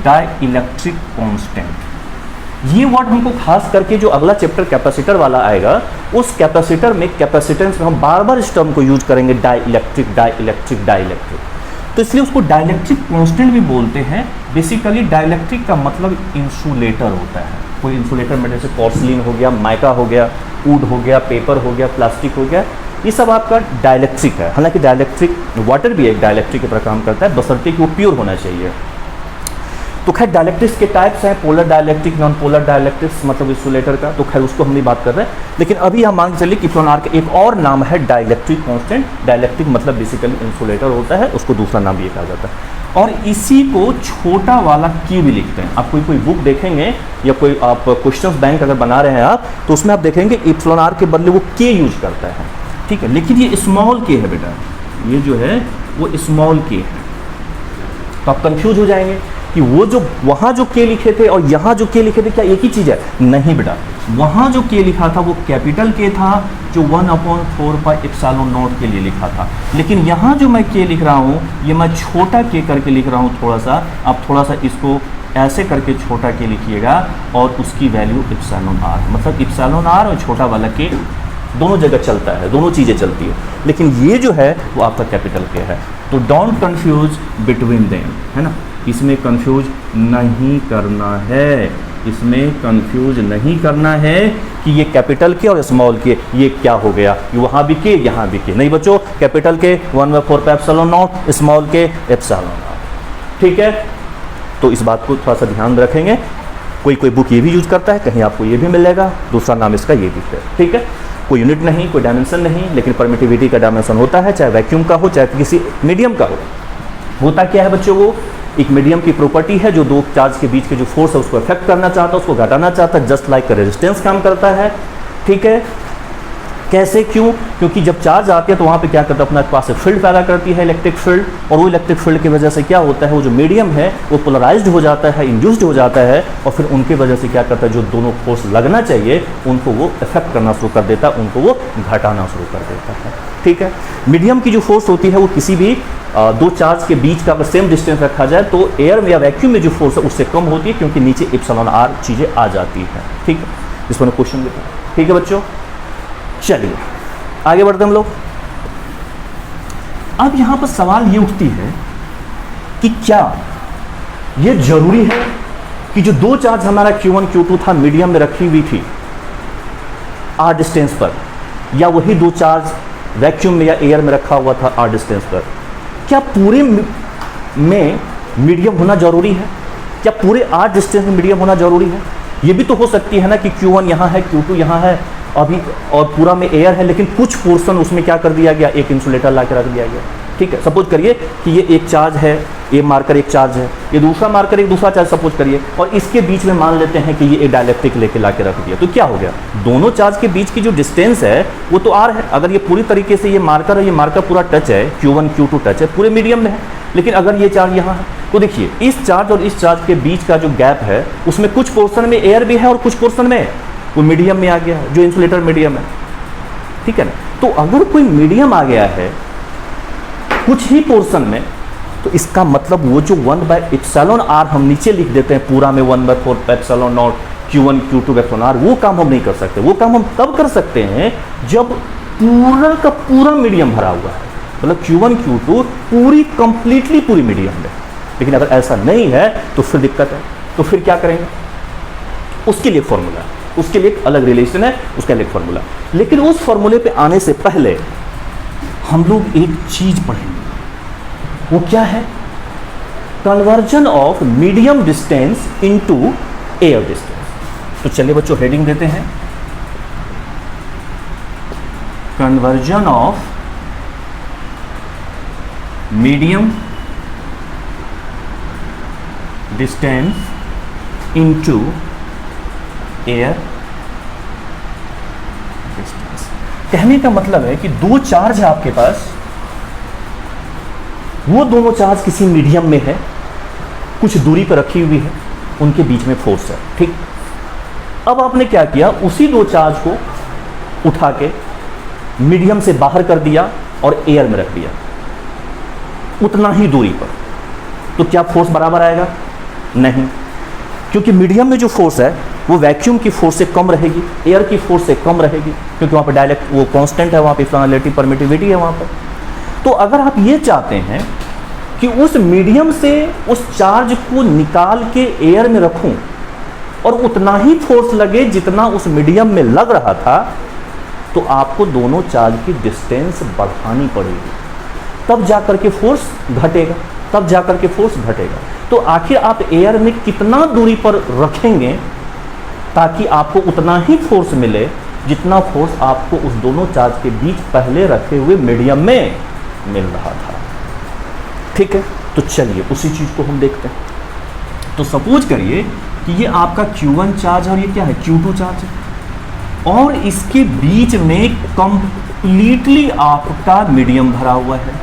Speaker 1: डाइलेक्ट्रिक कांस्टेंट। ये वर्ड हमको खास करके जो अगला चैप्टर कैपेसिटर वाला आएगा, उस कैपेसिटर में कैपेसिटेंस में हम बार बार इस टर्म को यूज करेंगे, डाइलेक्ट्रिक डाइलेक्ट्रिक डाइलेक्ट्रिक। तो इसलिए उसको डाइलेक्ट्रिक कांस्टेंट भी बोलते हैं। बेसिकली डाइलेक्ट्रिक का मतलब इंसुलेटर होता है। कोई इंसुलेटर में जैसे पोर्सिलिन हो गया, माइका हो गया, वुड हो गया, पेपर हो गया, प्लास्टिक हो गया, ये सब आपका डाइलेक्ट्रिक है। हालांकि डाइलेक्ट्रिक वाटर भी एक डाइलेक्ट्रिक की तरह काम करता है, बशर्ते कि वो प्योर होना चाहिए। तो खैर डाइलेक्ट्रिक्स के टाइप्स हैं, polar dielectric, non polar dielectrics, मतलब इंसुलेटर का, तो खैर उसको हम नहीं बात कर रहे हैं। लेकिन अभी हम मान के चलिए कि इप्सिलॉन आर का एक और नाम है डाइलेक्ट्रिक कांस्टेंट। डाइलेक्ट्रिक मतलब बेसिकली इंसुलेटर होता है, उसको दूसरा नाम भी ये कहा जाता है। और इसी को छोटा वाला की भी लिखते हैं। आप कोई बुक देखेंगे या कोई आप क्वेश्चंस बैंक अगर बना रहे हैं आप, तो उसमें आप देखेंगे इप्सिलॉन आर के बदले वो के यूज करता है। ठीक है, लेकिन ये स्मॉल के है बेटा, ये जो है वो स्मॉल के है। तो आप कंफ्यूज हो जाएंगे कि वो जो वहाँ जो के लिखे थे और यहाँ जो के लिखे थे क्या एक ही चीज़ है? नहीं बेटा, वहाँ जो के लिखा था वो कैपिटल के था, जो 1/4 पाई एप्सिलॉन नॉट के लिए लिखा था। लेकिन यहाँ जो मैं के लिख रहा हूँ, ये मैं छोटा के करके लिख रहा हूँ थोड़ा सा। आप थोड़ा सा इसको ऐसे करके छोटा के लिखिएगा और उसकी वैल्यू एप्सिलॉन आर, मतलब एप्सिलॉन आर और छोटा वाला के दोनों जगह चलता है, दोनों चीज़ें चलती है। लेकिन ये जो है वो आपका कैपिटल के है। तो डोंट कंफ्यूज बिटवीन देम, है ना, इसमें कंफ्यूज नहीं करना है, इसमें कंफ्यूज नहीं करना है कि ये कैपिटल के और स्मॉल के ये क्या हो गया, ये वहाँ भी के यहाँ भी के। नहीं बच्चों, कैपिटल के 1/4 पाई एप्सिलॉन नॉट, स्मॉल के एप्सिलॉन नॉट। ठीक है, तो इस बात को थोड़ा सा ध्यान रखेंगे। कोई बुक ये भी यूज करता है, कहीं आपको ये भी मिलेगा, दूसरा नाम इसका ये भी है। ठीक है, कोई यूनिट नहीं, कोई डायमेंशन नहीं, लेकिन परमिटिविटी का डायमेंशन होता है, चाहे वैक्यूम का हो चाहे किसी मीडियम का हो। होता क्या है बच्चों, वो एक मीडियम की प्रॉपर्टी है जो दो चार्ज के बीच के जो फोर्स है उसको अफेक्ट करना चाहता है, उसको घटाना चाहता है, जस्ट लाइक रेजिस्टेंस काम करता है। ठीक है, कैसे, क्यों? क्योंकि जब चार्ज आती है तो वहाँ पे क्या करता है, अपने पास से फील्ड पैदा करती है, इलेक्ट्रिक फील्ड, और वो इलेक्ट्रिक फील्ड की वजह से क्या होता है, वो जो मीडियम है वो पोलराइज्ड हो जाता है, इंड्यूस्ड हो जाता है, और फिर उनकी वजह से क्या करता है, जो दोनों फोर्स लगना चाहिए उनको वो इफेक्ट करना शुरू कर देता है, उनको वो घटाना शुरू कर देता है। ठीक है, मीडियम की जो फोर्स होती है वो किसी भी दो चार्ज के बीच का अगर सेम डिस्टेंस रखा जाए तो एयर में या वैक्यूम में जो फोर्स है उससे कम होती है, क्योंकि नीचे एप्सिलॉन आर चीज़ें आ जाती हैं। ठीक है, इस पर क्वेश्चन देता हूँ। ठीक है बच्चों, चलिए आगे बढ़ते हम लोग। अब यहां पर सवाल ये उठती है कि क्या ये जरूरी है कि जो दो चार्ज हमारा Q1 Q2 था मीडियम में रखी हुई थी आर डिस्टेंस पर, या वही दो चार्ज वैक्यूम में या एयर में रखा हुआ था आर डिस्टेंस पर, क्या पूरे में मीडियम होना जरूरी है? क्या पूरे आर डिस्टेंस में मीडियम होना जरूरी है? ये भी तो हो सकती है ना कि Q1 यहाँ है, Q2 यहाँ है अभी, और पूरा में एयर है, लेकिन कुछ पोर्शन उसमें क्या कर दिया गया, एक इंसुलेटर ला के रख दिया गया। ठीक है, सपोज करिए कि ये एक चार्ज है, ये मार्कर एक चार्ज है, ये दूसरा मार्कर एक दूसरा चार्ज सपोज करिए, और इसके बीच में मान लेते हैं कि ये एक डाइलेक्ट्रिक लेके ला के रख दिया। तो क्या हो गया, दोनों चार्ज के बीच की जो डिस्टेंस है वो तो आर है। अगर ये पूरी तरीके से ये मार्कर है, ये मार्कर पूरा टच है, Q1 Q2 टच है, पूरे मीडियम में है। लेकिन अगर ये चार्ज यहाँ है तो देखिए इस चार्ज और इस चार्ज के बीच का जो गैप है उसमें कुछ पोर्शन में एयर भी है और कुछ पोर्शन में वो मीडियम में आ गया है, जो इंसुलेटर मीडियम है। ठीक है ना, तो अगर कोई मीडियम आ गया है कुछ ही पोर्शन में, तो इसका मतलब वो जो 1/एप्सिलॉन आर हम नीचे लिख देते हैं पूरा में 1/4 epsilon not Q1 Q2 epsilon R, वो काम हम नहीं कर सकते। वो काम हम तब कर सकते हैं जब पूरा का पूरा मीडियम भरा हुआ है, मतलब Q1 Q2 पूरी कंप्लीटली पूरी मीडियम है। लेकिन अगर ऐसा नहीं है तो फिर दिक्कत है। तो फिर क्या करेंगे, उसके लिए फॉर्मूला, उसके लिए एक अलग रिलेशन है, उसका अलग फॉर्मूला। लेकिन उस फॉर्मूले पे आने से पहले हम लोग एक चीज पढ़ेंगे, वो क्या है, conversion of medium distance into air distance. तो चलिए बच्चों हेडिंग देते हैं, conversion of medium distance into air distance. कहने का मतलब है कि दो चार्ज है आपके पास, वो दोनों चार्ज किसी मीडियम में है, कुछ दूरी पर रखी हुई है, उनके बीच में फोर्स है, ठीक। अब आपने क्या किया, उसी दो चार्ज को उठा के मीडियम से बाहर कर दिया और एयर में रख दिया उतना ही दूरी पर, तो क्या फोर्स बराबर आएगा? नहीं, क्योंकि मीडियम में जो फोर्स है वो वैक्यूम की फोर्स से कम रहेगी, एयर की फोर्स से कम रहेगी, क्योंकि वहाँ पर डायरेक्ट वो कांस्टेंट है, वहाँ पे रिलेटिव परमिटिविटी है वहाँ पर। तो अगर आप ये चाहते हैं कि उस मीडियम से उस चार्ज को निकाल के एयर में रखूं और उतना ही फोर्स लगे जितना उस मीडियम में लग रहा था, तो आपको दोनों चार्ज की डिस्टेंस बढ़ानी पड़ेगी, तब जाकर के फोर्स घटेगा, तब जाकर के फोर्स घटेगा। तो आखिर आप एयर में कितना दूरी पर रखेंगे ताकि आपको उतना ही फोर्स मिले जितना फोर्स आपको उस दोनों चार्ज के बीच पहले रखे हुए मीडियम में मिल रहा था, ठीक है। तो चलिए उसी चीज को हम देखते हैं। तो सपोज करिए कि ये आपका Q1 चार्ज और ये क्या है, Q2 चार्ज है, और इसके बीच में कंप्लीटली आपका मीडियम भरा हुआ है,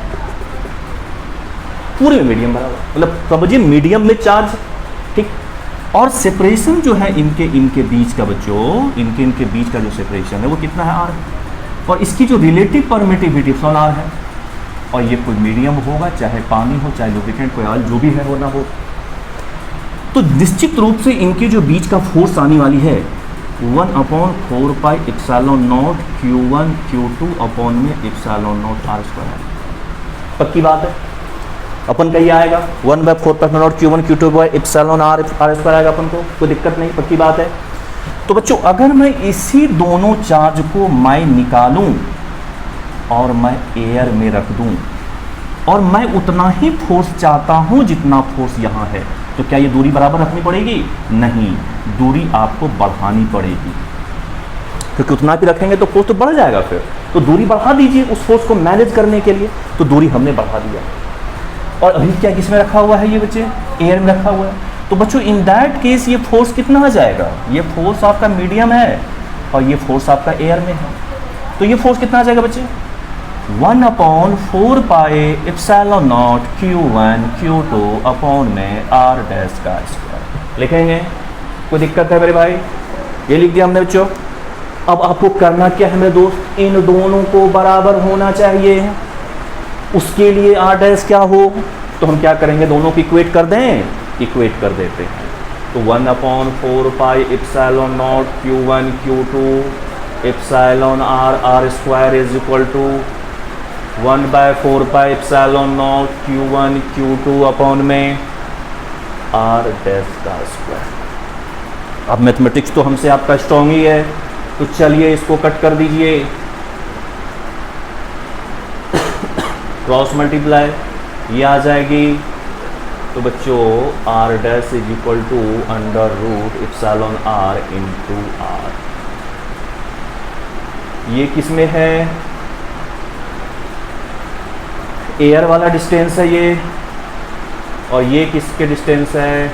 Speaker 1: पूरे में मीडियम भरा हुआ, मतलब समझिए मीडियम में चार्ज, ठीक। और सेपरेशन जो है इनके बीच का बच्चों, इनके बीच का जो सेपरेशन है वो कितना है, R, और इसकी जो रिलेटिव परमिटिविटी R है, और ये कोई मीडियम होगा, चाहे पानी हो, चाहे लुब्रिकेंट, कोई ऑयल, जो भी है हो ना हो। तो निश्चित रूप से इनके जो बीच का फोर्स आने वाली है 1/4 epsilon not Q1 Q2 upon में एप्सिलॉन नॉट R²। पक्की बात है, अपन का ये आएगा 1/4 not Q1 Q2 epsilon R² आएगा अपन को, कोई दिक्कत नहीं, पक्की बात है। तो बच्चों अगर मैं इसी दोनों चार्ज को मैं निकालूं और मैं एयर में रख दूं और मैं उतना ही फोर्स चाहता हूं जितना फोर्स यहां है, तो क्या ये दूरी बराबर रखनी पड़ेगी? नहीं, दूरी आपको बढ़ानी पड़ेगी, क्योंकि उतना भी रखेंगे तो फोर्स तो बढ़ जाएगा फिर। तो दूरी बढ़ा दीजिए उस फोर्स को मैनेज करने के लिए, तो दूरी हमने बढ़ा दिया। और अभी क्या किसमें रखा हुआ है ये बच्चे? एयर में रखा हुआ है। तो बच्चों इन दैट केस ये फोर्स कितना आ जाएगा? ये फोर्स आपका मीडियम है और ये फोर्स आपका एयर में है, तो ये फोर्स कितना आ जाएगा बच्चे? 1/4 epsilon not Q1 Q2 upon में R²। लिखेंगे, कोई दिक्कत है मेरे भाई? ये लिख दिया हमने बच्चों। अब आपको करना क्या है मेरे दोस्त, इन दोनों को बराबर होना चाहिए। उसके लिए R' क्या हो, तो हम क्या करेंगे, दोनों को इक्वेट कर दें, इक्वेट कर देते हैं। तो 1/4 epsilon not Q1 Q2 epsilon R² is equal to 1/4 epsilon not Q1 Q2 upon में R²। अब मैथमेटिक्स तो हमसे आपका स्ट्रॉन्ग ही है, तो चलिए इसको कट कर दीजिए, क्रॉस मल्टीप्लाई, ये आ जाएगी। तो बच्चों R' is equal to √ epsilon R into R। ये किस में है? एयर वाला डिस्टेंस है ये, और ये किसके डिस्टेंस है?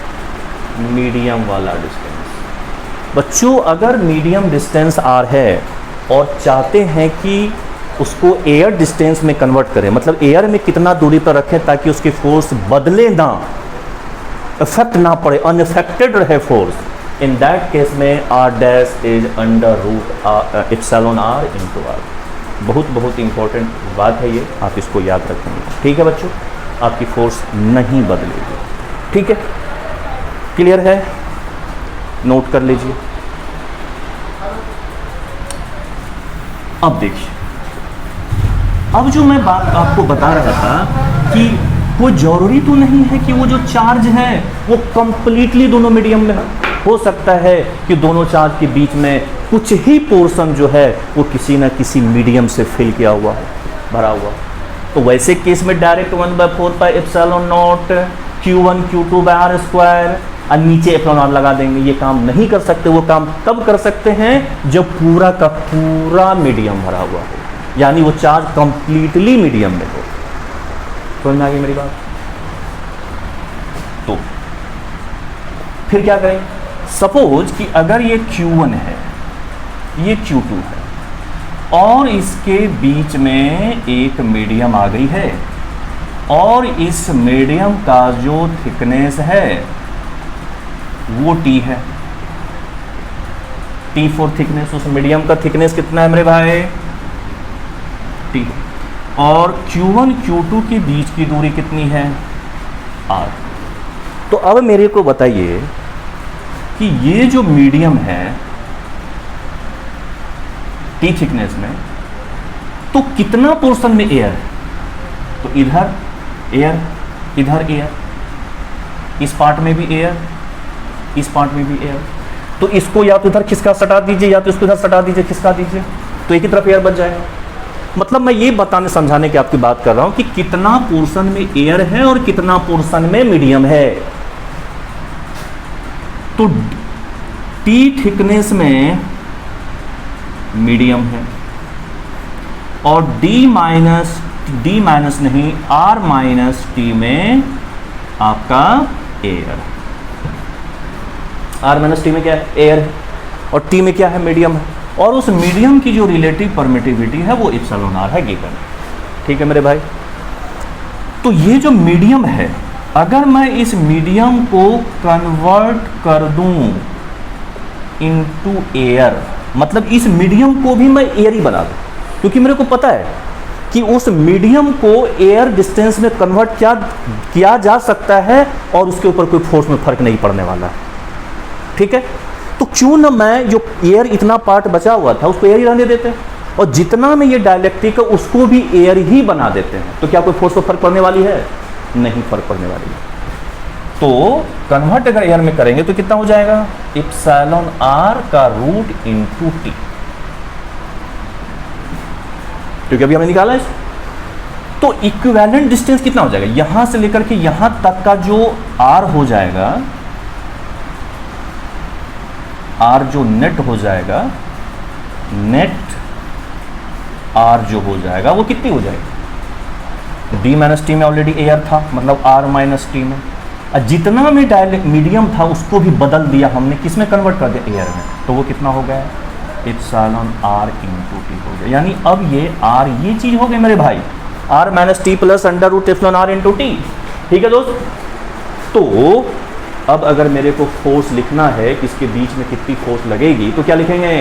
Speaker 1: मीडियम वाला डिस्टेंस। बच्चों अगर मीडियम डिस्टेंस R है और चाहते हैं कि उसको एयर डिस्टेंस में कन्वर्ट करें, मतलब एयर में कितना दूरी पर रखें ताकि उसकी फोर्स बदले ना, इफेक्ट ना पड़े, अनइफेक्टेड रहे फोर्स, इन दैट केस में R' is √ epsilon R into R। बहुत इंपॉर्टेंट बात है ये, आप इसको याद रखेंगे, ठीक है बच्चों? आपकी फोर्स नहीं बदलेगी, ठीक है? क्लियर है? नोट कर लीजिए। अब देखिए, अब जो मैं बात आपको बता रहा था कि वो जरूरी तो नहीं है कि वो जो चार्ज है वो कंप्लीटली दोनों मीडियम में हो सकता है कि दोनों चार्ज के बीच में कुछ ही पोर्शन जो है वो किसी ना किसी मीडियम से फिल किया हुआ है, भरा हुआ। तो वैसे केस में direct 1/4 epsilon not Q1 Q2 R² और नीचे एप्सिलॉन R लगा देंगे। ये काम नहीं कर सकते, वो काम तब कर सकते हैं जब पूरा का पूरा मीडियम भरा हुआ हो, यानी वो चार्ज कंप्लीटली मीडियम में हो। समझ में आ गई मेरी बात? तो फिर क्या करें? सपोज कि अगर ये Q1 है, ये Q2 है और इसके बीच में एक मीडियम आ गई है और इस मीडियम का जो थिकनेस है वो T है, T4 थिकनेस। उस मीडियम का थिकनेस कितना है मेरे भाई? T। और Q1 Q2 के बीच की दूरी कितनी है? R। तो अब मेरे को बताइए कि ये जो मीडियम है T थिकनेस में, तो कितना पोर्शन में एयर है? तो इधर एयर, इधर एयर, इस पार्ट में भी एयर, इस पार्ट में भी एयर। तो इसको या तो इधर खिसका सटा दीजिए या तो इसको इधर सटा दीजिए, खिसका दीजिए, तो एक ही तरफ एयर बच जाएगा। मतलब मैं ये बताने समझाने की आपकी बात कर रहा हूं कि कितना पोर्शन में एयर है और कितना पोर्शन में मीडियम है। तो T थिकनेस में मीडियम है और D माइनस नहीं R माइनस T में आपका एयर। R माइनस T में क्या है? एयर है। और T में क्या है? मीडियम है। और उस मीडियम की जो रिलेटिव परमिटिविटी है वो एप्सिलॉन R है गिवन। ठीक है मेरे भाई। तो ये जो मीडियम है, अगर मैं इस मीडियम को कन्वर्ट कर दूं इनटू एयर, मतलब इस मीडियम को भी मैं एयर ही बना दूं, क्योंकि मेरे को पता है कि उस मीडियम को एयर डिस्टेंस में कन्वर्ट किया जा सकता है और उसके ऊपर कोई फोर्स में फर्क नहीं पड़ने वाला है। ठीक है, तो क्यों ना मैं जो एयर इतना पार्ट बचा हुआ था उसको एयर ही रहने देते हैं और जितना में ये डायलेक्ट्रिक है उसको भी एयर ही बना देते हैं। तो क्या कोई फोर्स पर फर्क पड़ने वाली है? नहीं फर्क पड़ने वाली है। तो कन्वर्ट अगर एयर में करेंगे तो कितना हो जाएगा? एप्सिलॉन R का रूट इनटू T, क्योंकि अभी हमने निकाला है। तो इक्विवेलेंट डिस्टेंस कितना हो जाएगा? यहां से लेकर के यहां तक का जो R हो जाएगा, R जो नेट हो जाएगा, नेट R जो हो जाएगा वो कितनी हो जाएगी? D माइनस टी में ऑलरेडी एयर था, मतलब R माइनस टी में। जितना में डायलेक्ट मीडियम था उसको भी बदल दिया हमने, किस में कन्वर्ट कर दिया? एयर में। तो वो कितना हो गया? एप्सिलॉन R इंटू टी हो गया। यानी अब ये R ये चीज हो गई मेरे भाई, R minus T plus under root epsilon R into T. ठीक है दोस्त। तो अब अगर मेरे को फोर्स लिखना है कि इसके बीच में कितनी फोर्स लगेगी, तो क्या लिखेंगे?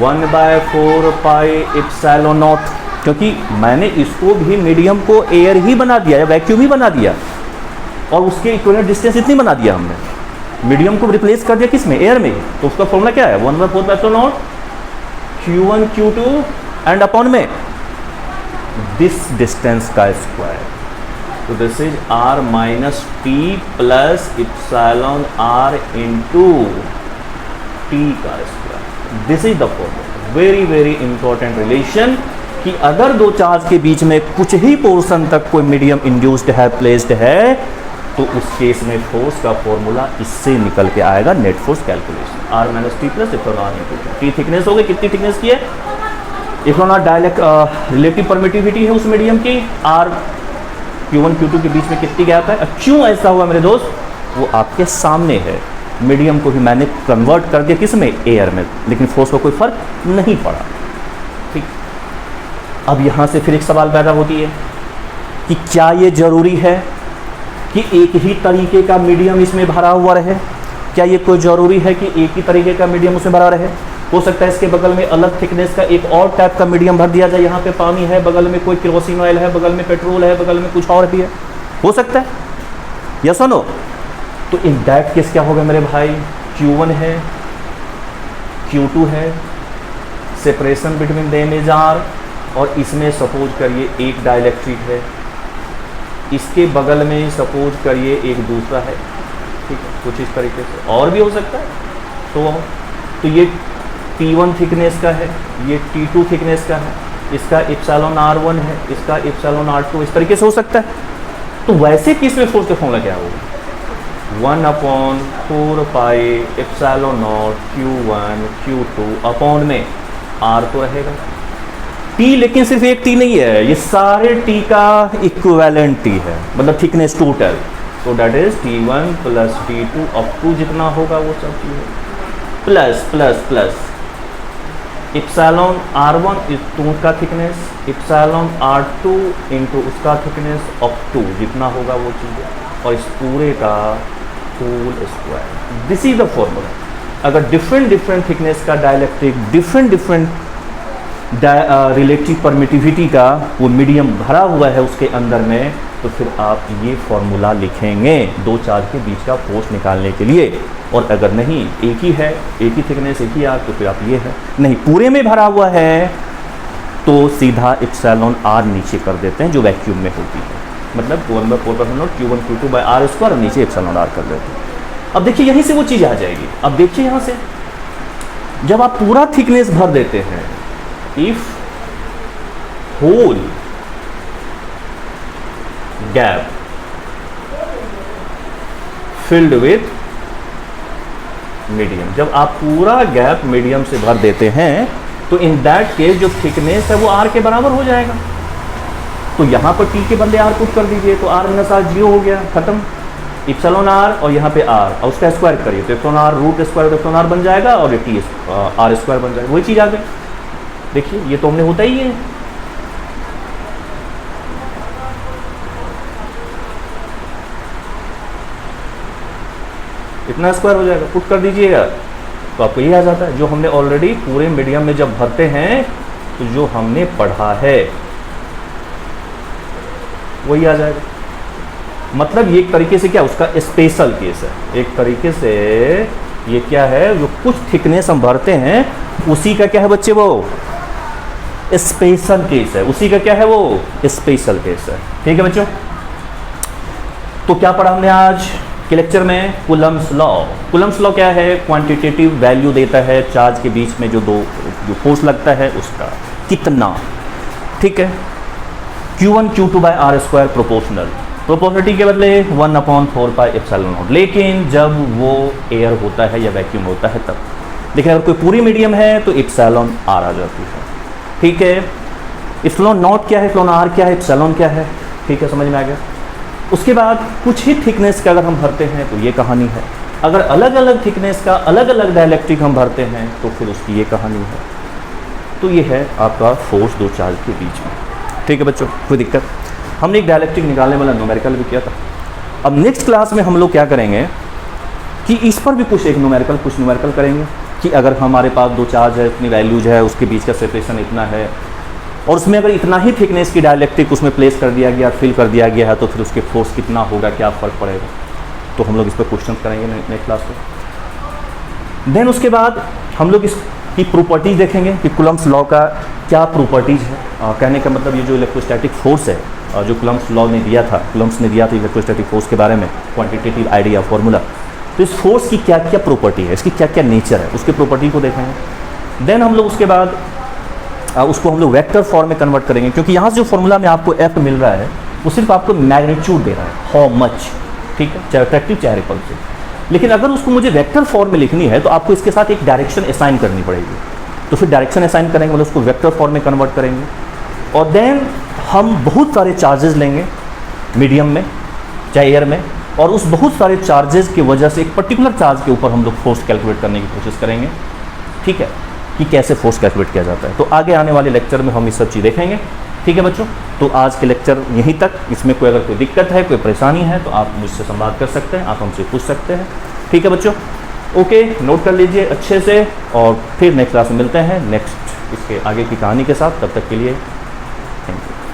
Speaker 1: 1/4 पाई एप्सिलॉन नॉट, क्योंकि मैंने इसको भी मीडियम को एयर ही बना दिया या वैक्यूम ही बना दिया और उसके इक्विवेलेंट डिस्टेंस इतनी बना दिया हमने। मीडियम को रिप्लेस कर दिया किस में? एयर में। तो उसका फॉर्मूला क्या है? 1/4 epsilon not Q1 Q2 and upon में दिस डिस्टेंस का स्क्वायर। तो this is R minus T plus epsilon R into t का square. This is the formula. Very very important relation कि अगर दो चार्ज के बीच में कुछ ही पोर्शन तक कोई मीडियम इंड्यूस्ड है, प्लेस्ड है, तो उस केस में फोर्स का फॉर्मूला इससे निकल के आएगा, net force calculation. R minus T plus epsilon R into T. Thickness हो गई, कितनी थिकनेस की है? Epsilon R dialect relative permittivity है उस मीडियम की, R Q1 Q2 के बीच में कितनी गैप है। क्यों ऐसा हुआ मेरे दोस्त? वो आपके सामने है। मीडियम को भी मैंने कन्वर्ट कर दिया किस में? एयर में, लेकिन फोर्स का कोई फर्क नहीं पड़ा। ठीक। अब यहाँ से फिर एक सवाल पैदा होती है कि क्या ये जरूरी है कि एक ही तरीके का मीडियम इसमें भरा हुआ रहे? क्या ये कोई ज़रूरी है कि एक ही तरीके का मीडियम उसमें भरा रहे? हो सकता है इसके बगल में अलग थिकनेस का एक और टाइप का मीडियम भर दिया जाए। यहाँ पे पानी है, बगल में कोई केरोसिन ऑयल है, बगल में पेट्रोल है, बगल में कुछ और भी है, हो सकता है। यस और नो? तो इन दैट केस क्या होगा मेरे भाई? Q1 है, Q2 है, separation between them is R, और इसमें सपोज करिए एक डाइलेक्ट्रिक है, इसके बगल में सपोज करिए एक दूसरा है। ठीक है, कुछ इस तरीके से और भी हो सकता है। तो ये T1 थिकनेस का है, ये T2 थिकनेस का है, इसका एप्सिलॉन R1 है, इसका एप्सिलॉन R2, इस तरीके से हो सकता है। तो वैसे केस में फोर्स का फॉर्मूला क्या होगा? 1/4 pi epsilon not Q1 Q2 upon में R तो रहेगा, T लेकिन सिर्फ एक T नहीं है, ये सारे T का इक्विवेलेंट T है, मतलब थिकनेस टोटल। तो that is T1 plus T2 up to जितना होगा वो सब चीज़ plus plus plus epsilon R1 तो उसका थिकनेस, इप्सिलॉन R2 इंटू उसका थिकनेस अप टू जितना होगा वो चीज़, और इस पूरे का whole square. This is the formula. अगर डिफरेंट डिफरेंट थिकनेस का dielectric, different different relative permittivity का वो मीडियम भरा हुआ है उसके अंदर में, तो फिर आप ये फॉर्मूला लिखेंगे दो चार्ज के बीच का फोर्स निकालने के लिए। और अगर नहीं एक ही है, एक ही थिकनेस, एक ही आर, तो फिर आप ये है, नहीं पूरे में भरा हुआ है तो सीधा इप्सिलॉन आर नीचे कर देते हैं जो वैक्यूम में होती है, मतलब 1/4 Q1 Q2 by R square, और नीचे इप्सिलॉन आर कर देते हैं। अब देखिए यहीं से वो चीज़ आ जाएगी। अब देखिए यहाँ से जब आप पूरा थिकनेस भर देते हैं, if whole gap filled with medium, जब आप पूरा गैप मीडियम से भर देते हैं तो इन दैट केस जो थिकनेस है वो आर के बराबर हो जाएगा। तो यहां पर टी के बदले आर पुट कर दीजिए, तो आर माइनस आर 0 हो गया, खत्म। इप्सिलॉन आर और यहाँ पे आर, और उसका स्क्वायर करिए तो epsilon R root square epsilon R बन जाएगा, और ये टी आर स्क्वायर बन जाएगा, वही चीज़ आ गई। देखिए ये तो हमने होता ही है। इतना स्क्वायर हो जाएगा, पुट कर दीजिएगा तो आपको ये आ जाता है जो हमने ऑलरेडी पूरे मीडियम में जब भरते हैं तो जो हमने पढ़ा है वही आ जाएगा। मतलब ये एक तरीके से क्या उसका स्पेशल केस है, एक तरीके से ये क्या है, जो कुछ थिकनेस हम भरते हैं उसी का क्या है बच्चे, वो स्पेशल केस है, उसी का क्या है वो स्पेशल केस है। ठीक है बच्चों, तो क्या पढ़ा हमने आज के लेक्चर में, कूलम्ब्स लॉ। कूलम्ब्स लॉ क्या है, क्वांटिटेटिव वैल्यू देता है चार्ज के बीच में जो फोर्स लगता है उसका कितना। ठीक है, Q1 Q2 by R square proportional, proportionality के बदले 1/4 पाई एप्सिलॉन नॉट, लेकिन जब वो एयर होता है या वैक्यूम होता है तब। लेकिन अगर कोई पूरी मीडियम है तो एप्सिलॉन आर आ जाती है। ठीक है, एप्सिलॉन नॉट क्या है, एप्सिलॉन आर क्या है, एप्सिलॉन क्या है। ठीक है, समझ में आ गया। उसके बाद कुछ ही थिकनेस का अगर हम भरते हैं तो ये कहानी है, अगर अलग अलग थिकनेस का अलग अलग डाइलेक्ट्रिक हम भरते हैं तो फिर उसकी ये कहानी है। तो ये है आपका फोर्स दो चार्ज के बीच में। ठीक है बच्चों, कोई दिक्कत। हमने एक डाइलेक्ट्रिक निकालने वाला न्यूमेरिकल भी किया था। अब नेक्स्ट क्लास में हम लोग क्या करेंगे कि इस पर भी कुछ न्यूमेरिकल करेंगे कि अगर हमारे पास दो चार्ज है, इतनी वैल्यूज है, उसके बीच का सेपरेशन इतना है, और उसमें अगर इतना ही थिकनेस की डाइलेक्ट्रिक उसमें प्लेस कर दिया गया, फिल कर दिया गया है, तो फिर उसके फोर्स कितना होगा, क्या फ़र्क पड़ेगा। तो हम लोग इस पर क्वेश्चन करेंगे नेक्स्ट क्लास में। देन उसके बाद हम लोग इसकी प्रॉपर्टीज देखेंगे कि कूलम्ब्स लॉ का क्या प्रॉपर्टीज है। कहने का मतलब ये जो इलेक्ट्रोस्टैटिक फोर्स है, जो कूलम्ब्स लॉ ने दिया था, कूलम्ब्स ने दिया था इलेक्ट्रोस्टैटिक फोर्स के बारे में, क्वांटिटेटिव आइडिया फॉर्मूला, तो इस फोर्स की क्या क्या प्रॉपर्टी है, इसकी क्या क्या नेचर है, उसकी प्रॉपर्टी को देखेंगे। देन हम लोग उसके बाद उसको हम लोग वेक्टर फॉर्म में कन्वर्ट करेंगे, क्योंकि यहाँ से जो फॉर्मूला में आपको एफ मिल रहा है वो सिर्फ आपको मैग्नीट्यूड दे रहा है, हाउ मच। ठीक है, चाहे अट्रैक्टिव चाहे रिपल्सिव। लेकिन अगर उसको मुझे वेक्टर फॉर्म में लिखनी है तो आपको इसके साथ एक डायरेक्शन असाइन करनी पड़ेगी। तो फिर डायरेक्शन असाइन करेंगे, मतलब उसको वेक्टर फॉर्म में कन्वर्ट करेंगे, और देन हम बहुत सारे चार्जेस लेंगे मीडियम में चाहे एयर में, और उस बहुत सारे चार्जेस की वजह से एक पर्टिकुलर चार्ज के ऊपर हम लोग फोर्स कैलकुलेट करने की कोशिश करेंगे। ठीक है, कि कैसे फोर्स कैलकुलेट किया जाता है। तो आगे आने वाले लेक्चर में हम ये सब चीज़ देखेंगे। ठीक है बच्चों, तो आज के लेक्चर यहीं तक। इसमें कोई अगर कोई दिक्कत है, कोई परेशानी है तो आप मुझसे संवाद कर सकते हैं, आप हमसे पूछ सकते हैं। ठीक है बच्चों, ओके, नोट कर लीजिए अच्छे से, और फिर नेक्स्ट क्लास में मिलते हैं नेक्स्ट इसके आगे की कहानी के साथ। तब तक के लिए थैंक यू।